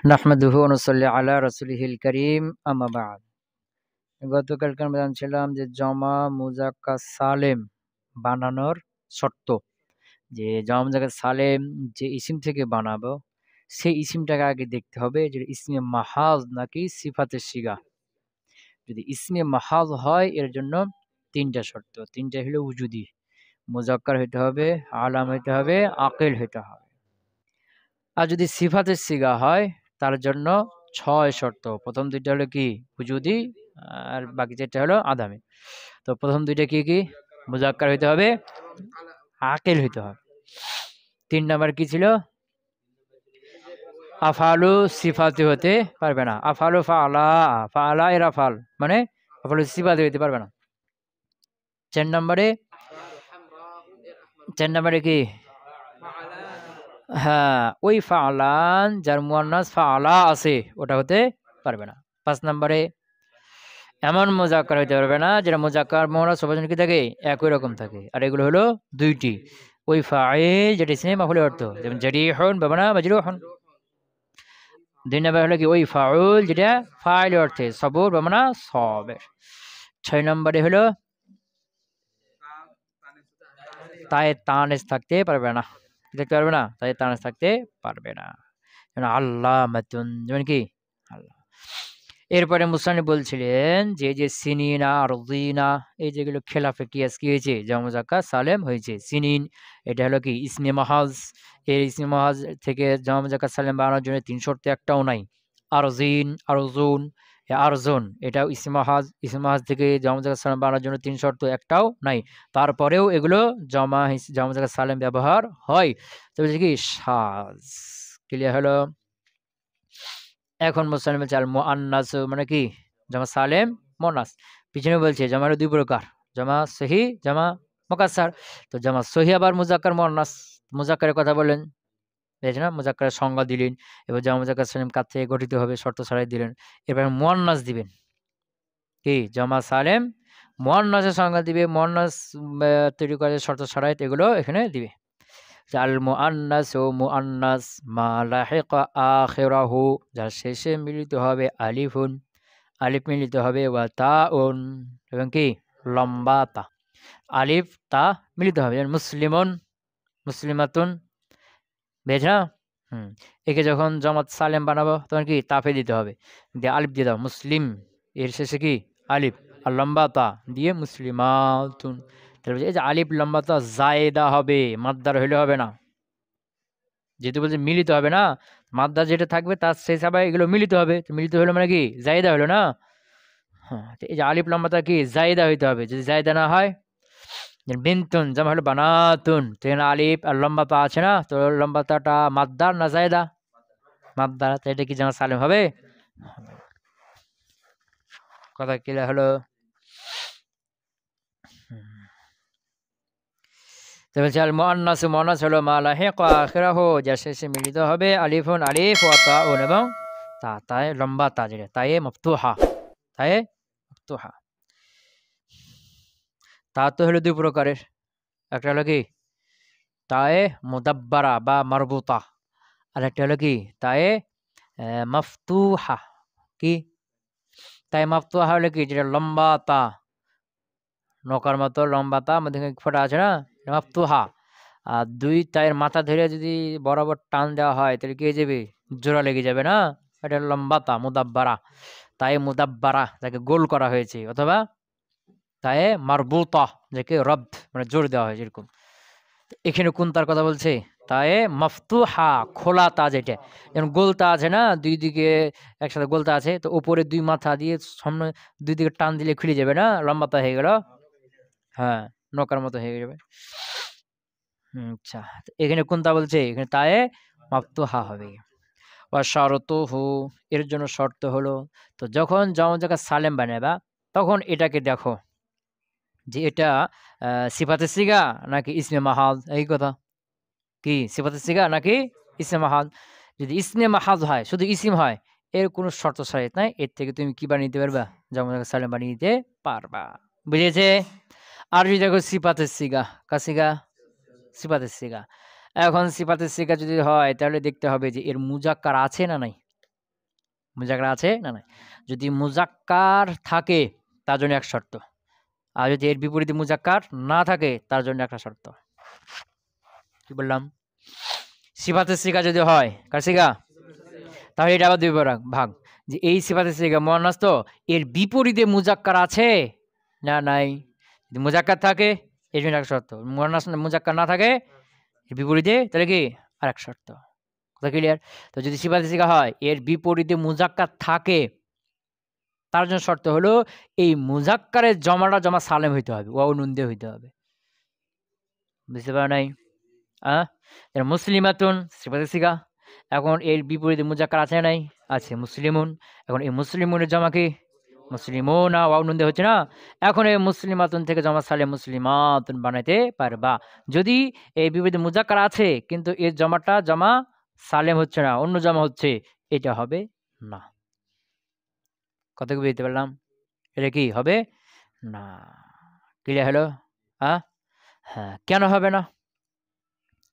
নাহমাদুহু ওয়া নুসাল্লি আলা রাসূলিহিল কারীম আম্মা বা'দ। গতকালকে আমরা জানছিলাম যে জমা মুজাক্কার সালেম বানানোর শর্ত। যে জমা মুজাক্কার সালেম যে ইসিম থেকে বানাবো সেই ইসিমটাকে আগে দেখতে হবে যে ইসমে মাহাজ নাকি সিফাতে সিগা। যদি ইসমে মাহাজ হয় এর জন্য তিনটা শর্ত, তিনটা হলো উজুদি, মুজাক্কার হইতে হবে, আলাম হইতে হবে, আকিল হইতে হবে। আর যদি সিফাতের সিগা হয় তার জন্য ৬ শর্ত। প্রথম দুইটা হলো কি উজুদি, আর বাকি চারটা হলো আদামি। তো প্রথম দুইটা কি কি? মুজাক্কার হইতে হবে, আকিল হইতে হবে। ৩ নাম্বার কি ছিল? আফআলু সিফাতি হতে পারবে না। আফআলু ফাআলা, ফাআলা এর আফআল মানে আফআলু সিফাতি হইতে পারবে না। ৪ নম্বরে কি? হ্যাঁ, ওই ফাআলান যার মুয়ান্নাস ফাআলা আছে ওটা হতে পারবে না। ৫ নম্বরে এমন মুজাক্কার হইতে পারবে না যেটা মুজাক্কার মুয়ান্নাস উভয়জন কি থাকে একই রকম থাকে। আর এগুলো হলো দুইটি, ওই ফাইল যেটা ইসমে মাফউলের অর্থ, যেমন জারিহুন বাবানা মাজরুহুন। ২ নম্বর হলো কি ওই ফাউল যেটা ফাইলের অর্থে সবর বাবানা সবের। ৬ নম্বরে হলো তাই তানিস থাকতে পারবে না, দেখতে পারবে না, তাই তানিস থাকতে পারবে না। যেমন আল্লামাতুন, যেমন কি আল্লাহ। এরপরে মুসান্নিফ বলছিলেন যে সিনিনা আরদিনা এই যেগুলো খেলাফে কিয়াস কি হয়েছে জমা মুজাক্কার সালেম হয়েছে। সিনিন এটা হলো কি ইসমে মাহাজ, এই ইসমে মাহাজ থেকে জমা মুজাক্কার সালেম বানানোর জন্য ৩ শর্তে একটাও নাই। আরজিন, আরজুন, আরজুন এটাও ইসমে মাহাজ, ইসমে মাহাজ থেকে জমা মুজাক্কার সালেম বানানোর জন্য ৩ শর্ত একটাও নাই। তারপরেও এগুলো জমা মুজাক্কার সালেম ব্যবহার হয়। তো বলছে কি সাজ। ক্লিয়ার হলো? এখন মুসান্নিফ বলছে আল মুআন্নাস মানে কি জমা সালেম মুআন্নাস। পিছনে বলছে জমা হলো দুই প্রকার, জমা সহি, জমা মুকাসসার। তো জমা সহি আবার মুজাক্কার মুআন্নাস। মুজাক্কারের কথা বললেন, বুঝেছেন না? মুজাক্কারের সংজ্ঞা দিলেন, এবার জমা মুজাক্কার সালেম কার থেকে গঠিত হবে শর্ত ছাড়াই দিলেন। এবার মুআন্নাস দিবেন, কি জমা সালেম মুআন্নাসের সংজ্ঞা দিবে, মুআন্নাস তৈরি করে শর্ত ছাড়াই এগুলো এখানে দিবে। আল মুআন্নাসু মুআন্নাস মা লাহিকা আখিরাহু যার শেষে মিলিত হবে আলিফুন, আলিফ মিলিত হবে ওয়া তাউন এবং কি লম্বা তা, আলিফ তা মিলিত হবে। যেমন মুসলিমুন, মুসলিমাতুন, বেশ না? একে যখন জমাত সালেম বানাবো তখন কি তাফে দিতে হবে, দিয়ে আলিফ দিয়ে দাও মুসলিম, এর শেষে কি আলিফ, আর লম্বা তা দিয়ে মুসলিমাতুন। তাহলে এই যে আলিফ লম্বা তা জায়েদা হবে, মাদ্দার হইলে হবে না। যেহেতু বলছে মিলিত হবে না, মাদ্দা যেটা থাকবে তার সেই হিসাবে এগুলো মিলিত হবে। মিলিত হলো মানে কি জায়েদা হলো না। হ্যাঁ, এই যে আলিফ লম্বাটা কি জায়েদা হইতে হবে, যদি জায়েদা না হয় বিনতুন জামা হলো বানাতুন, তো এখানে আলিফ আর লম্বাতা আছে না, তো লম্বাতাটা মাদ্দার না জায়েদা? মাদ্দার। তো এটা কি জামা সালেম হবে? কথা ক্লিয়ার হলো? তো বলছে আল মুআন্নাস, মুআন্নাস হলো মা লাহিকা আখিরাহু যার শেষে মিলিত হবে আলিফুন, আলিফ ওয়া তাউন এবং তা, তায়ে লম্বা তা যেটা তায়ে মফতুহা, তায়ে মফতুহা। তা তো হলো দুই প্রকারের, একটা হলো কি তায়ে মুদাব্বারা বা মারবুতা, আর একটা হলো কি তায়ে মাফতুহা। কি তাই মাফতুহা হলো কি যেটা লম্বা তা, নৌকার মতো লম্বা তা মধ্যে ফোঁটা আছে না, মাফতুহা। আর দুই তায়ের মাথা ধরে যদি বরাবর টান দেওয়া হয় তাহলে কি হয়ে যাবে, জোড়া লেগে যাবে না, এটা লম্বা তা মুদাব্বারা। তাই মুদাব্বারা যাকে গোল করা হয়েছে, অথবা তায়ে মারবুতা যাকে রব্দ মানে জোর দেওয়া হয়েছে এরকম। এখানে কোন তার কথা বলছে? তায়ে মাফতুহা খোলা তা, যেটা যেমন গোলতা আছে না, দুই দিকে একসাথে গোলতা আছে, তো উপরে দুই মাথা দিয়ে সামনে দুই দিকে টান দিলে খুলে যাবে না, লম্বা তা হয়ে গেল। হ্যাঁ, নৌকার মতো হয়ে যাবে। আচ্ছা, এখানে কোন তা বলছে? এখানে তায়ে মাফতুহা হবে। ওয়া শারতুহু এর জন্য শর্ত হলো, তো যখন জমা মুজাক্কার সালেম বানাবা তখন এটাকে দেখো যে এটা সিফাতে সিগা নাকি ইসমে মাহাজ। এই কথা কি সিফাতে সিগা নাকি ইসমে মাহাজ। যদি ইসমে মাহাজ হয়, শুধু ইসিম হয়, এর কোনো শর্ত শরীয়ত নাই, এর থেকে তুমি কি বানিয়ে নিতে পারবা, জমা মুজাক্কার সালেম বানিয়ে নিতে পারবা। বুঝেছে? আর যদি দেখো সিফাতে সিগা, কাসিগা সিফাতে সিগা, এখন সিফাতে সিগা যদি হয় তাহলে দেখতে হবে যে এর মুজাক্কার আছে না নাই। মুজাক্কার আছে না নাই। যদি মুজাক্কার থাকে তার জন্য এক শর্ত, আর যদি এর বিপরীতে মুজাক্কার না থাকে তার জন্য একটা শর্ত। কি বললাম? সিফাতের সিগা যদি হয়, কার সিগা? তাহলে এটা আবার দুই ভাগ, যে এই সিফাতের সিগা মুয়ান্নাস তো এর বিপরীতে মুজাক্কার আছে না নাই। যদি মুজাক্কার থাকে এর জন্য এক শর্ত, মুয়ান্নাস মুজাক্কার না থাকে এর বিপরীতে তাহলে কি আর এক শর্ত। কথা ক্লিয়ার? তো যদি সিফাতের সিগা হয় এর বিপরীতে মুজাক্কার থাকে তার জন্য শর্ত হলো এই মুজাক্কারের জমাটা জমা সালেম হইতে হবে, ওয়াও নুন দিয়ে হইতে হবে। বুঝতে পারো নাই? মুসলিমাতুন সিফাতে সিগা, এখন এর বিপরীতে মুজাক্কার আছে না নাই? আছে, মুসলিমুন। এখন এই মুসলিমুনের জমা কি? মুসলিমুনা, ওয়াও নুন দিয়ে হচ্ছে না। এখন এই মুসলিমাতুন থেকে জমা সালেম মুসলিমাতুন বানাইতে পারবা। যদি এই বিপরীতে মুজাক্কার আছে কিন্তু এর জমাটা জমা সালেম হচ্ছে না, অন্য জমা হচ্ছে, এটা হবে না। কত কি বুঝতে পারলাম? এটা কি হবে না। ক্লিয়ার হলো? হ্যাঁ, কেন হবে না?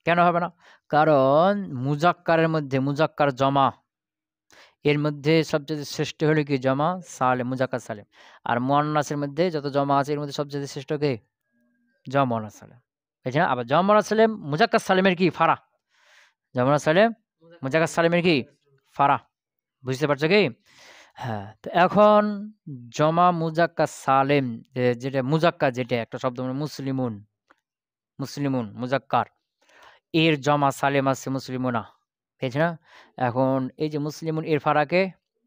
কেন হবে না? কারণ মুজাক্কারের মধ্যে মুজাক্কার জমা, এর মধ্যে সবচেয়ে শ্রেষ্ঠ হলো কি? জমা সালেম, মুজাক্কার সালেম। আর মুয়ান্নাসের মধ্যে যত জমা আছে এর মধ্যে সবচেয়ে শ্রেষ্ঠ কে? জমা মুয়ান্নাস সালেম। বুঝছেন না? আবার জমা মুয়ান্নাস সালেম মুজাক্কার সালেমের কি ফারা, জমা মুয়ান্নাস সালেম মুজাক্কার সালেমের কি ফারা। বুঝতে পারছো কি? হ্যাঁ, তো এখন জমা মুজাক্কার সালেম যেটা মুজাক্কার, যেটা একটা শব্দ মানে মুসলিমুন, মুসলিমুন মুজাক্কার, এর জমা সালেম আছে মুসলিমুনা, পেয়েছে না? এখন এই যে মুসলিমুন এর ফারাকে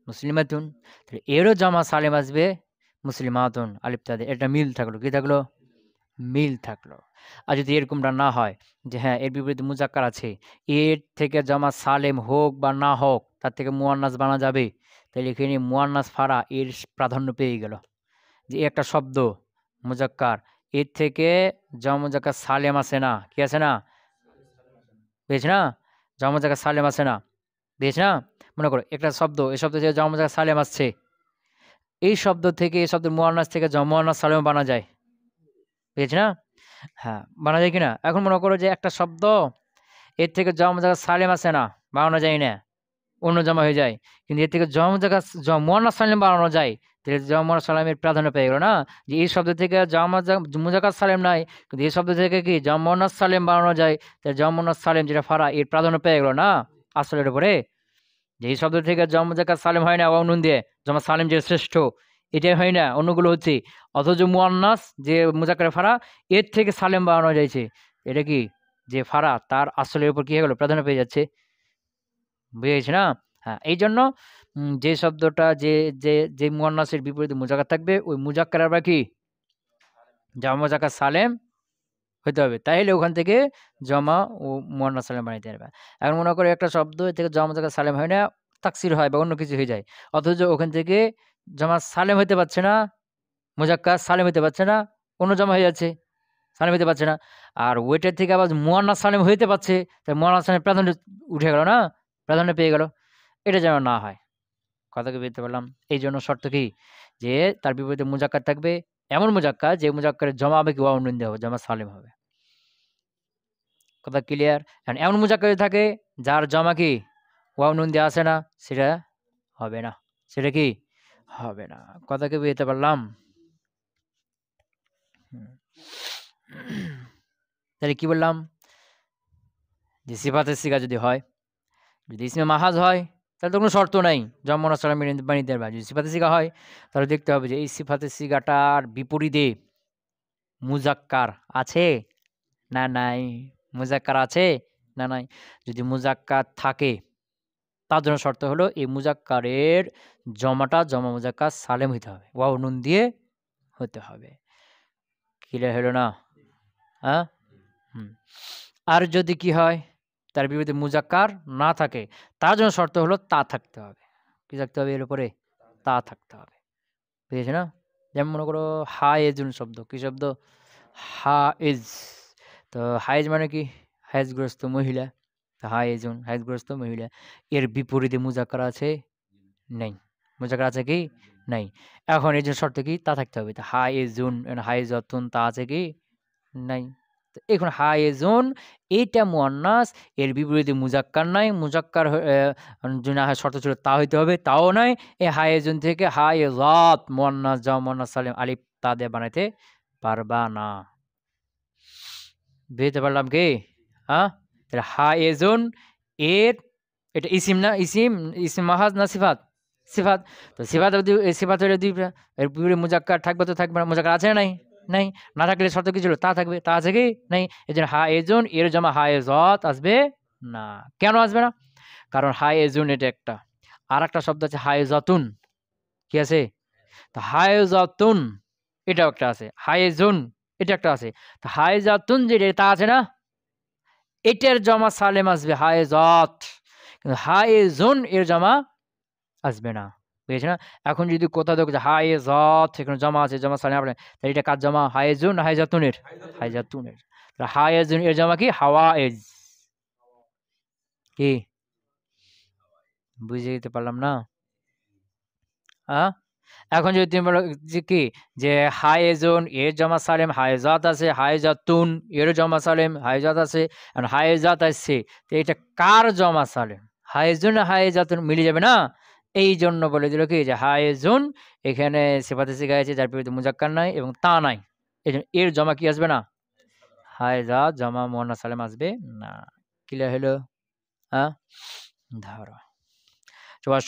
মুসলিমাতুন, তাহলে এরও জমা সালেম আসবে মুসলিমাতুন, আলিফ তাদের, এটা মিল থাকলো। কি থাকলো? মিল থাকলো। আর যদি এরকমটা না হয় যে হ্যাঁ এর বিপরীতে মুজাক্কার আছে, এর থেকে জমা সালেম হোক বা না হোক তার থেকে মুয়ান্নাস বানা যাবে, তাহলে এখানে মুয়ান্নাস ফারা এর প্রাধান্য পেয়ে গেল। যে একটা শব্দ মুজাক্কার, এর থেকে জমা মুজাক্কার সালেম আছে না, কি আছে না? পেয়েছে না? জমা মুজাক্কার সালেম আছে না, পেয়েছে না? মনে করো একটা শব্দ, এই শব্দ থেকে জমা মুজাক্কার সালেম আসছে, এই শব্দ থেকে এই শব্দের মুয়ান্নাস থেকে জমা মুয়ান্নাস সালেম বানা যায়, পেয়েছে না? হ্যাঁ, বানা যায় কিনা? এখন মনে করো যে একটা শব্দ, এর থেকে জমা মুজাক্কার সালেম আছে না, বানানো যায় না, অন্য জমা হয়ে যায়। কিন্তু এর থেকে জমা মুজাক্কার মুয়ান্নাস সালেম বানানো যায়, তাহলে জমা মুয়ান্নাস সালেমের প্রাধান্য পেয়ে গেল না। যে এই শব্দ থেকে জমা মুজাক্কার সালেম নাই, কিন্তু এই শব্দ থেকে কি জমা মুয়ান্নাস সালেম বানানো যায়, তাহলে জমা মুয়ান্নাস সালেম যেটা ফারা এর প্রাধান্য পেয়ে গেল না আসলের উপরে। যে এই শব্দ থেকে জমা মুজাক্কার সালেম হয় না ওয়াও নুন দিয়ে, জমা সালেম যে শ্রেষ্ঠ এটাই হয় না, অন্যগুলো হচ্ছে। অথচ মুয়ান্নাস যে মুজাক্কার ফারা এর থেকে সালেম বানানো যাইছে, এটা কি যে ফারা তার আসলের উপর কি হয়ে গেল? প্রাধান্য পেয়ে যাচ্ছে। বুঝেছি না? হ্যাঁ, এই জন্য যে শব্দটা যে যে যে মুয়ান্নাসের বিপরীতে মুজাক্কার থাকবে ওই মুজাক্কার আবার কি জমা মুজাক্কার সালেম হইতে হবে, তাইলে ওখান থেকে জমা ও মুয়ান্নাস সালেম বানাইতে পারবে। এখন মনে করো একটা শব্দ এর থেকে জমা মুজাক্কার সালেম হয় না, তাকসির হয় বা অন্য কিছু হয়ে যায়, অথচ ওখান থেকে জমা সালেম হইতে পারছে না, মুজাক্কার সালেম হইতে পারছে না, অন্য জমা হয়ে যাচ্ছে, সালেম হইতে পারছে না। আর ওইটার থেকে আবার মুয়ান্নাস সালেম হইতে পারছে, তাই মুয়ান্নাস সালেম প্রাধান্য উঠে গেল না, প্রাধান্য পেয়ে গেল। এটা যেন না হয়। কথা কি বুঝতে পারলাম? এই জন্য শর্ত কি? যে তার বিপরীতে মুজাক্কার থাকবে, এমন মুজাক্কার যে মুজাক্কারের জমা হবে কি ওয়াও নুন দিয়ে হবে, জমা সালেম হবে। কথা ক্লিয়ার? এমন মুজাক্কার যদি থাকে যার জমা কি ওয়াও নুন দেওয়া আছে না, সেটা হবে না, সেটা কি হবে না। কথা কি বুঝতে পারলাম? তাহলে কি বললাম? যে সিফাতের সিগা যদি হয়, যদি ইসমে মাহাজ হয় তাহলে তো কোনো শর্ত নাই, জমা মুয়ান্নাস সালেম বানিয়ে দেওয়া। যদি সিফাতের সিগা হয় তাহলে দেখতে হবে যে এই সিফাতের সিগাটার বিপরীতে মুজাক্কার আছে না নাই, মুজাক্কার আছে না নাই। যদি মুজাক্কার থাকে তার জন্য শর্ত হলো এই মুজাক্কারের জমাটা জমা মুজাক্কার সালেম হইতে হবে, ওয়াও নুন দিয়ে হতে হবে। ক্লিয়ার হলো না? হ্যাঁ, আর যদি কি হয় তার বিপরীতে মুজাক্কার না থাকে তার জন্য শর্ত হলো তা থাকতে হবে। কি থাকতে হবে? এর উপরে তা থাকতে হবে। বুঝেছো না? যেমন মনে করো হায়েজুন শব্দ, কি শব্দ? হায়েজ। তো হায়েজ মানে কি? হায়েজগ্রস্ত মহিলা। হায়েজুন হায়েজগ্রস্ত মহিলা, এর বিপরীতে মুজাক্কার আছে? নেই। মুজাক্কার আছে কি? নাই। এখন এর জন্য শর্ত কি? তা থাকতে হবে। তো হায়েজুন হায়েজাতুন তা আছে কি? নাই। এখন হায়েজুন এইটা মুয়ান্নাস, এর বিপরীতে মুজাক্কার নাই, মুজাক্কার না হয় শর্ত ছিল তা হইতে হবে, তাও নাই। এই হায়েজুন থেকে হায়েজাত মুয়ান্নাস যাও মুয়ান্নাস সালিম আলিফ তা দিয়ে বানাইতে পারবা না। বুঝতে পারলাম কি? হ্যাঁ, তাহলে হায়েজুন এর এটা ইসিম না, ইসিম ইসিম মাহাজ না সিফাত? সিফাত। তো সিফাত সিফাত হলে এর বিপরীতে মুজাক্কার থাকবে তো থাকবে না, মুজাক্কার আছে না নাই? নাই। না থাকলে শর্ত কি ছিল? তা থাকবে, তা আছে কি? নাই। এজন্য হায়েজুন এর জমা হায়েজাত আসবে না। কেন আসবে না? কারণ হায়েজুন এটা একটা, আর একটা শব্দ আছে হায়েজাতুন, কি আছে? তো হায়েজাতুন এটাও একটা আছে, হায়েজুন এটা একটা আছে। তো হায়েজাতুন যেটা তা আছে না, এটার জমা সালেম আসবে হায়েজাত, কিন্তু হায়েজুন এর জমা আসবে না। বুঝেছ না? এখন যদি কোথাও দেখো যে হায়েজাত এখানে জমা আছে, জমা সালেম আপনার, তাহলে এটা কার জমা? হায়েজুন না হায়েজাতুনের? হায়েজাতুনের। হায়েজুন এর জমা কি? হাওয়ায়েজ। কি বুঝে দিতে পারলাম না? হ্যাঁ, এখন যদি তুমি বলো যে কি, যে হায়েজুন এর জমা সালেম হায়েজাত আছে, হায়েজাতুন এর জমা সালেম হায়েজাত আছে, আর হায়েজাত আসছে, তো এটা কার জমা সালেম? হায়েজুন হায়েজাতুন মিলে যাবে না, এই জন্য বলে দিল কি যে হায়েজুন এখানে সিফাতে সিগা আছে যার বিপরীতে মুজাক্কার নাই এবং তা নাই, এই জন্য এর জমা কি আসবে না? হায়েজাত জমা মুয়ান্নাস সালেম আসবে না। ক্লিয়ার হলো? হ্যাঁ, ধরো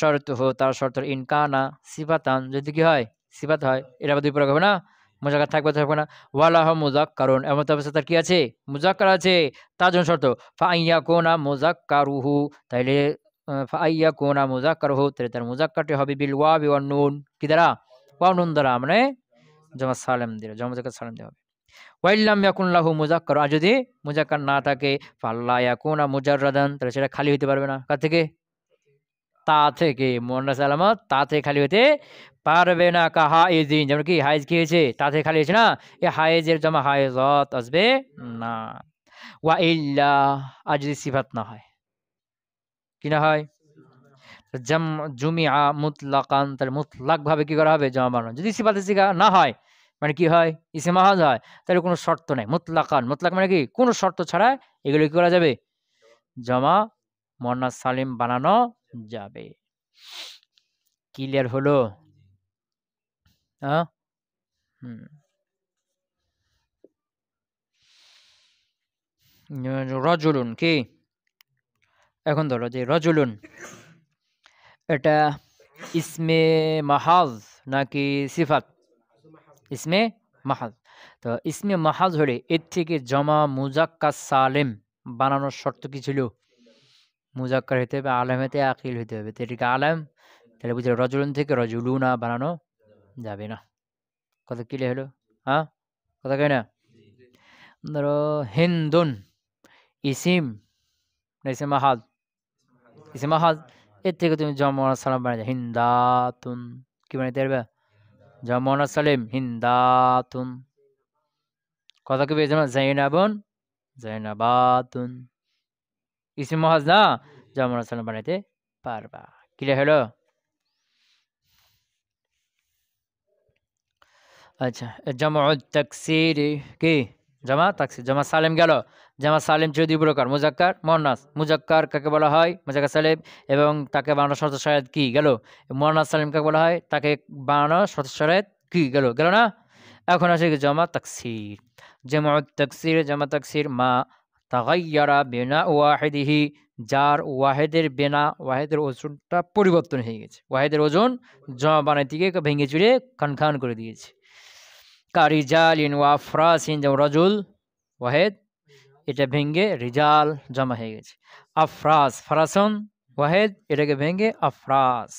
শর্তুহু তার শর্ত ইনকানা সিফাতান, যদি কি হয়? সিফাত হয়, এটা আবার দুই প্রকার হবে না, মুজাক্কার থাকবে থাকবে না। ওয়ালাহ মুজাক্কারুন, এমন অবস্থা তার কি আছে? মুজাক্কার আছে, তার জন্য শর্ত ফাইয়াকুনা মুজাক্কারুহু, তাইলে ফাইয়াকুনা মুজাক্কারুহু, তাহলে তার মুজাক্কারটি হবে বিল ওয়াবি ওয়ান নুন, কি দ্বারা? ওয়াও নুন দ্বারা, মানে জমা সালেম দিলে, জমা মুজাক্কার সালেম দেওয়া হবে। ওয়াইল্লাম ইয়াকুন লাহু মুজাক্কার, আর যদি মুজাক্কার না থাকে ফাল্লা ইয়াকুনা মুজাররাদান, তাহলে সেটা খালি হইতে পারবে না। কার থেকে? তা থেকে। মুয়ান্নাস আলামত তা থেকে খালি হতে পারবে না। কা হাইজিন, যেমন কি হাইজ কি হয়েছে? তা থেকে খালি হয়েছে না, এই হাইজের জমা হাইজাত আসবে না। ওয়া ইল্লা, আর যদি সিফাত না হয়, কি না হয়? জাম জুমিআ মুতলাকান, তাহলে মুতলাক ভাবে কি করা হবে? জমা বানানো। যদি সিফাতে সিগা না হয়, মানে কি হয়? ইসে মাহাজ হয়, তাহলে কোনো শর্ত নাই। মুতলাকান, মুতলাক মানে কি? কোনো শর্ত ছাড়া এগুলো কি করা যাবে? জমা মুয়ান্নাস সালিম বানানো যাবে। ক্লিয়ার হলো? হ্যাঁ, রজুলুন কি? এখন ধরো যে রজুলুন এটা ইসমে মাহাজ নাকি সিফাত? ইসমে মাহাজ। তো ইসমে মাহাজ হলে এর থেকে জমা মুজাক্কার সালেম বানানোর শর্ত কি ছিল? মুজাক্কার হইতে হবে, আলেম হইতে আকিল হইতে হবে। তো এটিকে আলেম, তাহলে বুঝে রজুলুন থেকে রজুলুনা বানানো যাবে না। কথা ক্লিয়ার হলো? হ্যাঁ, কথা কই না? ধরো হিন্দুন ইসিম না ইসে মাহাজ? ইসে মাহাজ, এর থেকে তুমি জমা সালাম বানাই হিন্দাতুন, কি বানাইতে পারবে? জমা সালেম হিন্দাতুন। কথা কি পেয়েছে না? জাইনাবুন জাইনাবাতুন, ইসিম মাহাজ না, জমা সালাম বানাইতে পারবা। ক্লিয়ার হলো? আচ্ছা, জামা তাকসির কি? জামা তাকসির, জামা সালেম গেল। জামা সালেম ছিল দুই প্রকার, মুজাক্কার মুয়ান্নাস। মুজাক্কার কাকে বলা হয়? মুজাক্কার সালেম, এবং তাকে বানানো শর্ত শায়াত কি? গেল। মুয়ান্নাস সালেম কাকে বলা হয়? তাকে বানানো শর্ত শায়াত কি? গেল, গেল না? এখন আসে জামা তাকসির। জামা তাকসির, জামা তাকসির মা তাগায়্যারা বিনা ওয়াহিদিহি, যার ওয়াহেদের বেনা, ওয়াহেদের ওজনটা পরিবর্তন হয়ে গেছে। ওয়াহেদের ওজন জমা বানাইতে গিয়ে ভেঙে চুরে খান খান করে দিয়েছে। কারিজালিন ওয়া আফরাসিন, যেমন রজুল ওয়াহেদ, এটা ভেঙে রিজাল জমা হয়ে গেছে। আফরাস ফারাসন ওয়াহেদ, এটাকে ভেঙে আফরাস।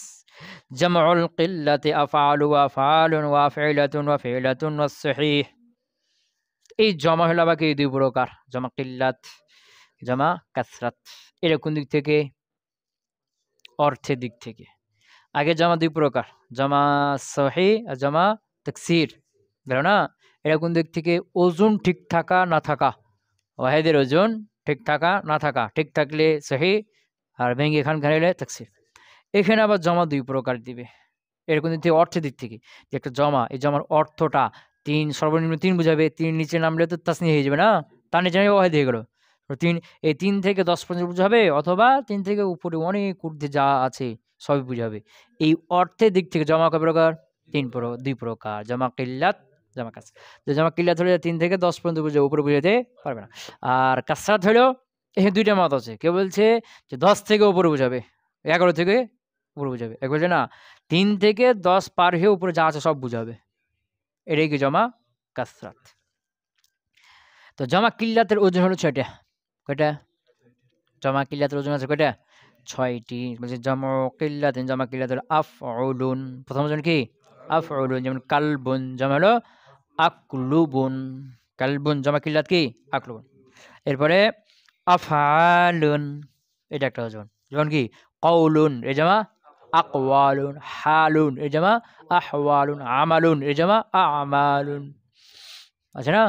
জামউল কিল্লাতি আফআলু ওয়া আফআলুন ওয়া আফইলাতুন ওয়া ফিলাতুন ওয়া সহিহ। এই জমা হলো বাকি দুই প্রকার, জমা কিল্লাত, জমা কাসরাত। এটা কোন দিক থেকে? অর্থের দিক থেকে। আগে জমা দুই প্রকার, জমা সহিহ আর জমা তাকসির, গেল না? এটা কোন দিক থেকে? ওজন ঠিক থাকা না থাকা, ওয়াহেদের ওজন ঠিক থাকা না থাকা, ঠিক থাকলে সহিহ আর ভেঙে খান খাইলে তাকসির। এখানে আবার জমা দুই প্রকার দিবে। এরকম দিক থেকে অর্থের দিক থেকে, যে একটা জমা, এই জমার অর্থটা তিন, সর্বনিম্ন তিন বুঝাবে, তিন নিচে নামলে তো তাসনিয়া হয়ে যাবে না, তার নিচে ওয়াহিদ হয়ে গেল। তো এই 3 থেকে 10 পর্যন্ত বুঝাবে, অথবা 3 থেকে উপরে অনেক ঊর্ধ্বে যা আছে সবই বুঝাবে। এই অর্থের দিক থেকে জমা কয় প্রকার? 2 প্রকার, জমা কিল্লাত, জমা কাসরাত। তো জমা কিল্লাত হলে 3 থেকে 10 পর্যন্ত বুঝাবে, উপরে বুঝাতে পারবে না। আর কাসরাত হলো এখানে 2টা মত আছে। কেউ বলছে যে 10 থেকে উপরে বুঝাবে, 11 থেকে উপরে বুঝাবে। এক বলছে না, 3 থেকে 10 পার হয়ে উপরে যা আছে সব বুঝাবে। এটাই কি জমা কাসরাত। তো জমা কিল্লাতের ওজন হলো 6টা। কয়টা? জমা কিল্লাতের ওজন আছে কয়টা? 6টি। বলছে জমা কিল্লাতিন, জমা কিল্লাত হলো আফউলুন। প্রথম ওজন কি? আফউলুন। যেমন কালবুন জমা হলো আকলুবুন। কালবুন জমা কিল্লাত কি? আকলুবুন। এরপরে আফআলুন, এটা একটা ওজন। যেমন কি কওলুন এর জমা আকওয়ালুন, হালুন এর জমা আহওয়ালুন, আমালুন এর জমা আমালুন। আছে না?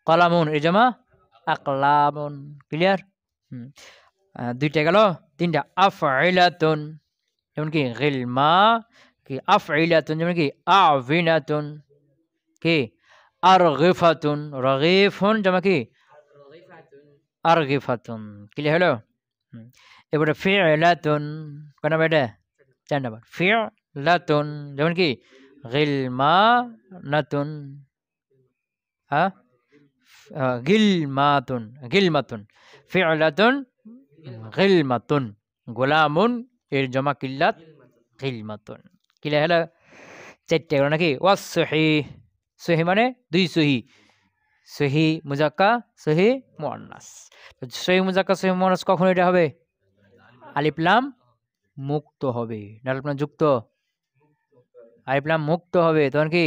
কলামুন এর জমা আকলামুন। ক্লিয়ার? 2টা গেল। 3টা আফইলাতুন, যেমন কি গিলমা, কি আফইলাতুন, যেমন কি আভিনাতুন, কি আরগিফাতুন। রগিফুন জমা কি? আরগিফাতুন। ক্লিয়ার হলো? এবারে ফি'লাতুন, কয় নাম্বার এটা? 4 নাম্বার। ফি'লাতুন যেমন কি গিলমানাতুন, হ্যাঁ গিলমাতুন, গিলমাতুন। ফি'লাতুন গিলমাতুন। গোলামুন এর জমা কিল্লাত গিলমাতুন। ক্লিয়ার হলো? 4টে গেল নাকি? ওয়াস সহি, সহি মানে 2 সহি। সহি মুজাক্কা, সহি মুআন্নাস। সহি মুজাক্কা, সহি মুআন্নাস কখন এটা হবে? আলিফ লাম মুক্ত হবে, না আলিফ লাম যুক্ত? আলিফ লাম মুক্ত হবে, তখন কি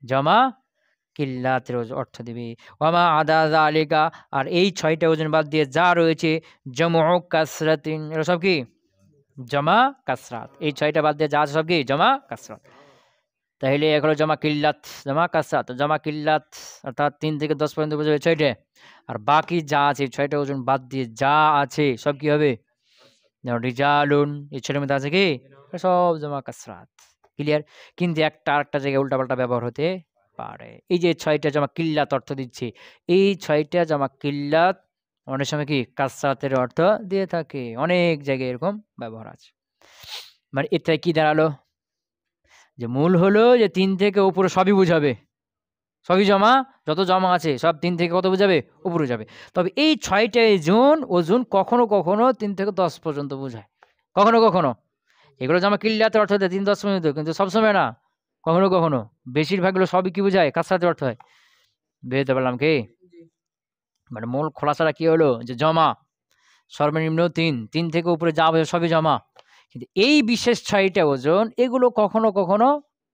জমা কিল্লাতের অর্থ দিবে। ওয়ামা আদা যালিকা, আর এই 6টা ওজন বাদ দিয়ে যা রয়েছে জামউ কাসরাতিন, এরা সব কি? জমা কাসরাত। এই 6টা বাদ দিয়ে যা আছে সব কি? জমা কাসরাত। তাহলে এগুলো জমা কিল্লাত, জমা কাসরাত। জমা কিল্লাত অর্থাৎ 3 থেকে 10 পর্যন্ত বুঝাবে 6টে, আর বাকি যা আছে 6টা ওজন বাদ দিয়ে যা আছে সব কি হবে? যেমন রিজালুন, এই 6টার মধ্যে আছে কি? সব জমা কাসরাত। ক্লিয়ার? কিন্তু একটা আরেকটা জায়গায় উল্টাপাল্টা ব্যবহার হতে পারে। এই যে 6টা জমা কিল্লাত অর্থ দিচ্ছে, এই 6টা জমা কিল্লাত অনেক সময় কি কাসরাতের অর্থ দিয়ে থাকে। অনেক জায়গায় এরকম ব্যবহার আছে। মানে এতে কি দাঁড়ালো? যে মূল হলো যে 3 থেকে উপরে সবই বুঝাবে, সবই জমা, যত জমা আছে সব 3 থেকে কত বুঝাবে? উপরে যাবে। তবে এই 6টা ওজন কখনো কখনো 3 থেকে 10 পর্যন্ত বোঝায়, কখনো কখনো। এগুলো জমা কিল্লাতের অর্থ দেয় 3-10 পর্যন্ত, কিন্তু সবসময় না, কখনো কখনো। বেশিরভাগগুলো সবই কি বোঝায়? কাসরাতের অর্থ হয়। বুঝতে পারলাম কি? মানে মূল খোলাসাটা কি হলো? যে জমা সর্বনিম্ন 3 থেকে উপরে যা বোঝায় সবই জমা। কিন্তু এই বিশেষ 6টা ওজন, এগুলো কখনো কখনো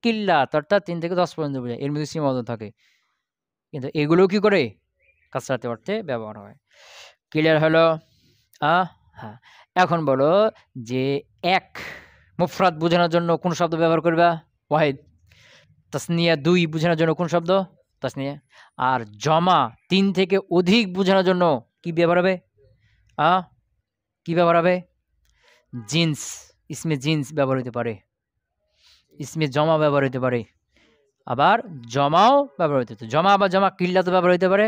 কিল্লাত অর্থাৎ 3 থেকে 10 পর্যন্ত বোঝায়, এর মধ্যে সীমাবদ্ধ থাকে। কিন্তু এগুলো কি করে? কাসরাতের অর্থে ব্যবহার হয়। ক্লিয়ার হলো? হ্যাঁ। এখন বলো যে এক মুফরাদ বোঝানোর জন্য কোন শব্দ ব্যবহার করবা? ওয়াহিদ। তাসনিয়া 2 বোঝানোর জন্য কোন শব্দ? তাসনিয়া। আর জমা 3 থেকে অধিক বোঝানোর জন্য কি ব্যবহার হবে? কি ব্যবহার হবে? জিন্স, ইসমে জিন্স ব্যবহার হতে পারে, ইসমে জমা ব্যবহার হতে পারে, আবার জমাও ব্যবহার হতে পারে। জমা বা জমা কিল্লাত ব্যবহার হতে পারে,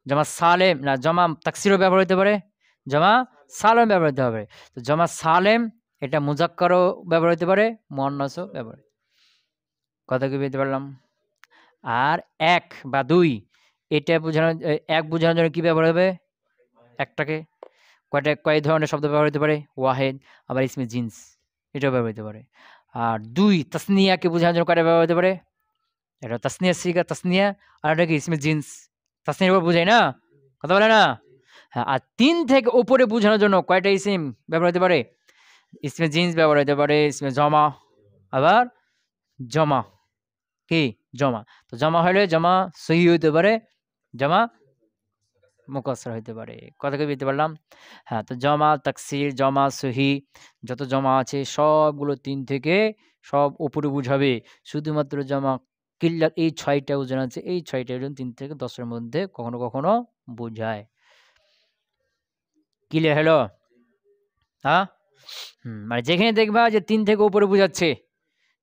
জমা সালেম না জমা তাকসিরও ব্যবহার হতে পারে, জমা সালেম ব্যবহার হতে হবে। তো জমা সালেম এটা মুজাক্কারও ব্যবহার হতে পারে, মুআন্নাসও ব্যবহার। কথা কি বুঝতে পারলাম? আর 1 বা 2 এটা বোঝানোর, 1 বোঝানোর জন্য কি ব্যবহার হবে? একটাকে কয় ধরনের শব্দ ব্যবহার হতে পারে? ওয়াহিদ, আবার ইসমে জিন্স এটাও ব্যবহার হতে পারে। আর 2 তাসনিয়াকে বোঝানোর জন্য কয়টা ব্যবহার হতে পারে? এটা তাসনিয়া সিগা তাসনিয়া, আর এটা কি ইসমে জিন্স, তাসনিয়ার উপর বোঝায় না, কথা বলে না? হ্যাঁ। আর 3 থেকে উপরে বোঝানোর জন্য কয়টা ইসিম ব্যবহার হতে পারে? ইসমে জিন্স ব্যবহার হতে পারে, ইসমে জমা, আবার জমা কি জমা। তো জমা হলে জমা সহি হতে পারে, জমা মুকাসসার হতে পারে। কথা কি বুঝতে পারলাম? হ্যাঁ। তো জমা তাকসির, জমা সহি, যত জমা আছে সবগুলো 3 থেকে সব উপরে বুঝাবে। শুধুমাত্র জমা কিল্লাত এই 6টা ওজন আছে, এই 6টা ওজন 3 থেকে 10 এর মধ্যে কখনো কখনো বোঝায়। ক্লিয়ার হলো? মানে যেখানে দেখবা যে 3 থেকে উপরে বোঝাচ্ছে,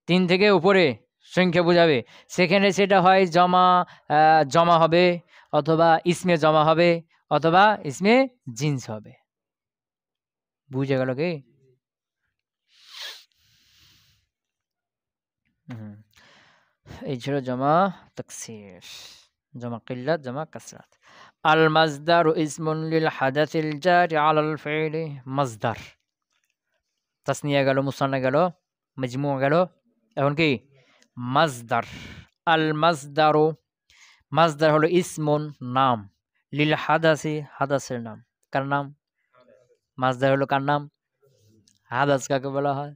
3 থেকে উপরে সংখ্যা বোঝাবে, সেখানে সেটা হয় জমা, জমা হবে, অথবা ইসমে জমা হবে অথবা ইসমে জিন্স হবে। বুঝে গেল কি? এই ছিল জমা তাকসির, জমা কিল্লাত, জমা কাসরাত। আল মাজদারু ইসমুন লিল হাদাসিল জারি আলাল ফি'লি। মাজদার তাসনিয়া গেল, মুসান্না গেল, মাজমু গেল, এখন কি মাজদার। আল মাজদারু, মাজদার হলো ইসমুন নাম, লিল হাদাসি হাদাসের নাম। কার নাম? মাজদার হলো কার নাম? হাদাস কাকে বলা হয়?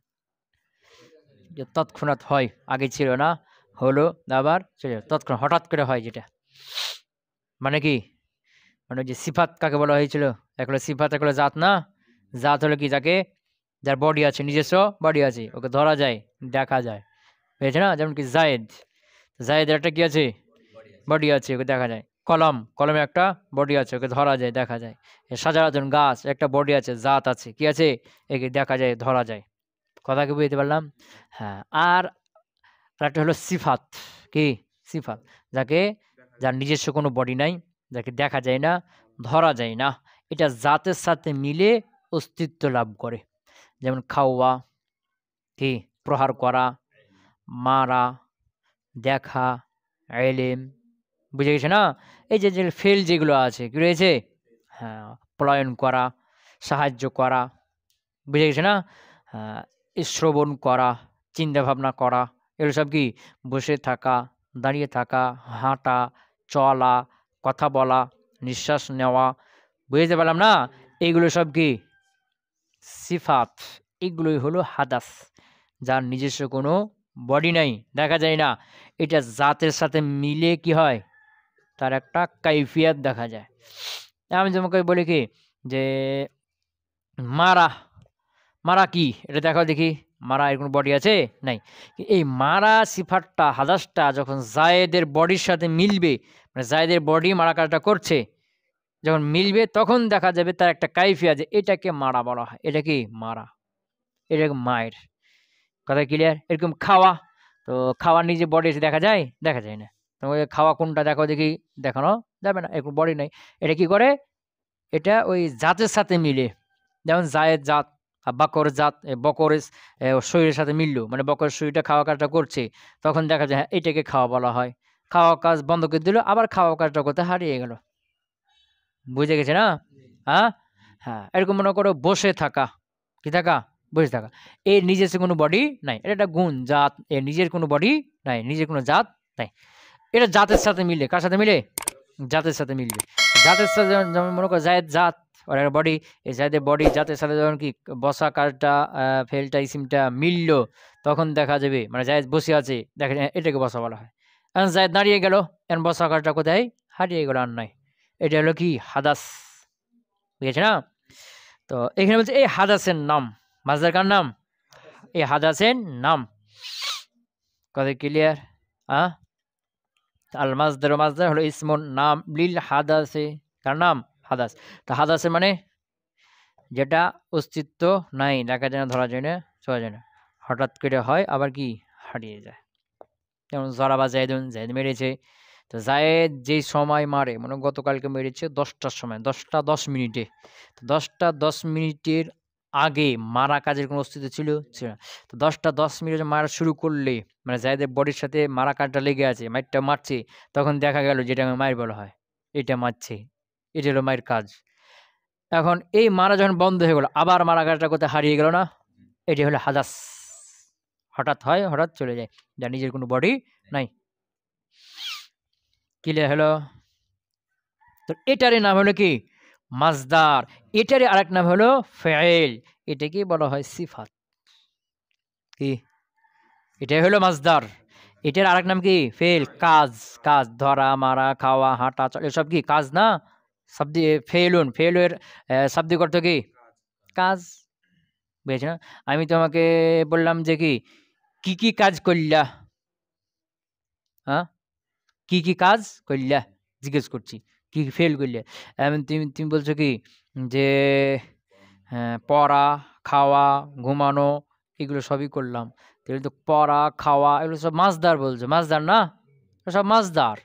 যে তৎক্ষণাৎ হয়, আগে ছিল না, হলো আবার চলে তৎক্ষণাৎ হঠাৎ করে হয় যেটা। মানে কি? মানে যে সিফাত কাকে বলা হয়েছিল, এক হলো সিফাত, এক হলো জাত না? জাত হলো কি? যাকে, যার বডি আছে, নিজস্ব বডি আছে, ওকে ধরা যায়, দেখা যায়, হয়েছে না? যেমন কি জায়েদ, জায়েদের একটা কি আছে? বডি আছে, ওকে দেখা যায়। কলম, কলমে একটা বডি আছে, ওকে ধরা যায়, দেখা যায়। সাজারাতুন, গাছ, একটা বডি আছে, জাত আছে, কি আছে? একে দেখা যায়, ধরা যায়। কথা কি বুঝতে পারলাম? হ্যাঁ। আর একটা হলো সিফাত। কি? সিফাত, যাকে, যার নিজস্ব কোনো বডি নাই, যাকে দেখা যায় না, ধরা যায় না, এটা জাতের সাথে মিলে অস্তিত্ব লাভ করে। যেমন খাওয়া, কি? প্রহার করা, মারা, দেখা, এলেম। বুঝে গেছে না? এই যে যে ফেল যেগুলো আছে, কি রয়েছে? হ্যাঁ, পলায়ন করা, সাহায্য করা, বুঝে গেছে না? হ্যাঁ, শ্রবণ করা, চিন্তা ভাবনা করা, এগুলো সব কি? বসে থাকা, দাঁড়িয়ে থাকা, হাঁটা, চলা, কথা বলা, নিঃশ্বাস নেওয়া, বুঝতে পারলাম না? এইগুলো সব কি? সিফাত। এগুলোই হলো হাদাস, যার নিজস্ব কোনো বডি নাই, দেখা যায় না, এটা জাতের সাথে মিলে কি হয়? তার একটা কাইফিয়াত দেখা যায়। আমি তোমাকে বলি কি, যে মারা, মারা কি? এটা দেখাও দেখি। মারা এর কোনো বডি আছে? নাই। এই মারা সিফাতটা, হাদাসটা যখন জায়েদের বডির সাথে মিলবে, মানে জায়েদের বডি মারা কাজটা করছে, যখন মিলবে তখন দেখা যাবে তার একটা কাইফিয়া, যে এটাকে মারা বলা হয়। এটা কি? মারা। এরকম মায়ের কথা ক্লিয়ার? এরকম খাওয়া, তো খাওয়ার নিজে বডি এসে দেখা যায়? দেখা যায় না। তোমাকে খাওয়া কোনটা দেখাও দেখি, দেখানো যাবে না, এরকম বডি নাই। এটা কি করে? এটা ওই জাতের সাথে মিলে। যেমন জায়েদ জাত, আর বাকর জাত, বকরের শরীরের সাথে মিললো, মানে বকরের শরীরটা খাওয়া কাজটা করছে, তখন দেখা যায় হ্যাঁ এটাকে খাওয়া বলা হয়। খাওয়া কাজ বন্ধ করে দিল, আবার খাওয়া কাজটা করতে হারিয়ে গেল। বুঝে গেছে না? হ্যাঁ, হ্যাঁ। এরকম মনে করো বসে থাকা, কি থাকা? বসে থাকা। এর নিজস্ব কোনো বডি নাই, এটা একটা গুণ, জাত। এর নিজের কোনো বডি নাই, নিজের কোনো জাত নাই। এটা জাতের সাথে মিলে, কার সাথে মিলে? জাতের সাথে মিলবে। জাতের সাথে যেমন মনে করো জায়েদ জাত, আর একটা বডি, এই জায়েদের বডি জাতের সাথে যখন কি বসা কাজটা, ফেলটা, ইসিমটা মিললো, তখন দেখা যাবে, মানে জায়েদ বসে আছে, দেখা যায় এটাকে বসা বলা হয়। এখন জায়েদ দাঁড়িয়ে গেল, এখন বসা কাজটা কোথায়? হারিয়ে গেল, আর নাই। এটা হলো কি? হাদাস। বুঝেছে না? তো এখানে বলছে এই হাদাসের নাম, মাজদার কার নাম? এই হাদাসের নাম। কথা ক্লিয়ার? হ্যাঁ। আল মাজদার, মাজদার হলো ইসমুন নাম, লিল হাদাসে, কার নাম? হাদাস। তো হাদাসের মানে যেটা অস্তিত্ব নাই, দেখা যায় না, ধরা যায় না, ছোঁয়া যায় না, হঠাৎ করে হয়, আবার কি? হারিয়ে যায়। যেমন জরাবা জায়েদুন, জায়েদ মেরেছে। তো জায়েদ যেই সময় মারে, মানে গতকালকে মেরেছে 10টার সময়, 10টা 10 মিনিটে। তো 10টা 10 মিনিটের আগে মারা কাজের কোনো অস্তিত্ব ছিল? ছিল না। তো 10টা 10 মিনিটে মারা শুরু করলে, মানে জায়েদের বডির সাথে মারা কাজটা লেগে আছে, মাইরটা মারছে, তখন দেখা গেল যেটা মায়ের বলা হয়, এটা মারছে, এটা হলো মায়ের কাজ। এখন এই মারা যখন বন্ধ হয়ে গেল, আবার মারা কাজটা কোথায় হারিয়ে গেল না? এটি হলো হাদাস। হঠাৎ হয়, হঠাৎ চলে যায়, যার নিজের কোনো বডি নাই। ক্লিয়ার হলো? তো এটারই নাম হলো কি? মাজদার। এটারই আরেক নাম হলো ফাইল। এটাকে বলা হয় সিফাত। কি? এটাই হলো মাজদার। এটার আরেক নাম কি? ফেল, কাজ। কাজ, ধরা, মারা, খাওয়া, হাঁটা, চলা, এসব কি কাজ না? শব্দে ফেলুন, ফেলের শাব্দিক অর্থ কি? কাজ। বুঝেছ না? আমি তোমাকে বললাম যে কি কি কাজ করলা? হ্যাঁ, কি কি কাজ করলা জিজ্ঞেস করছি, কি কি ফেল করলে? তুমি তুমি বলছো কি যে পড়া, খাওয়া, ঘুমানো, এগুলো সবই করলাম। তাহলে তো পড়া, খাওয়া, এগুলো সব মাজদার বলছো, মাজদার না? এগুলো সব মাজদার।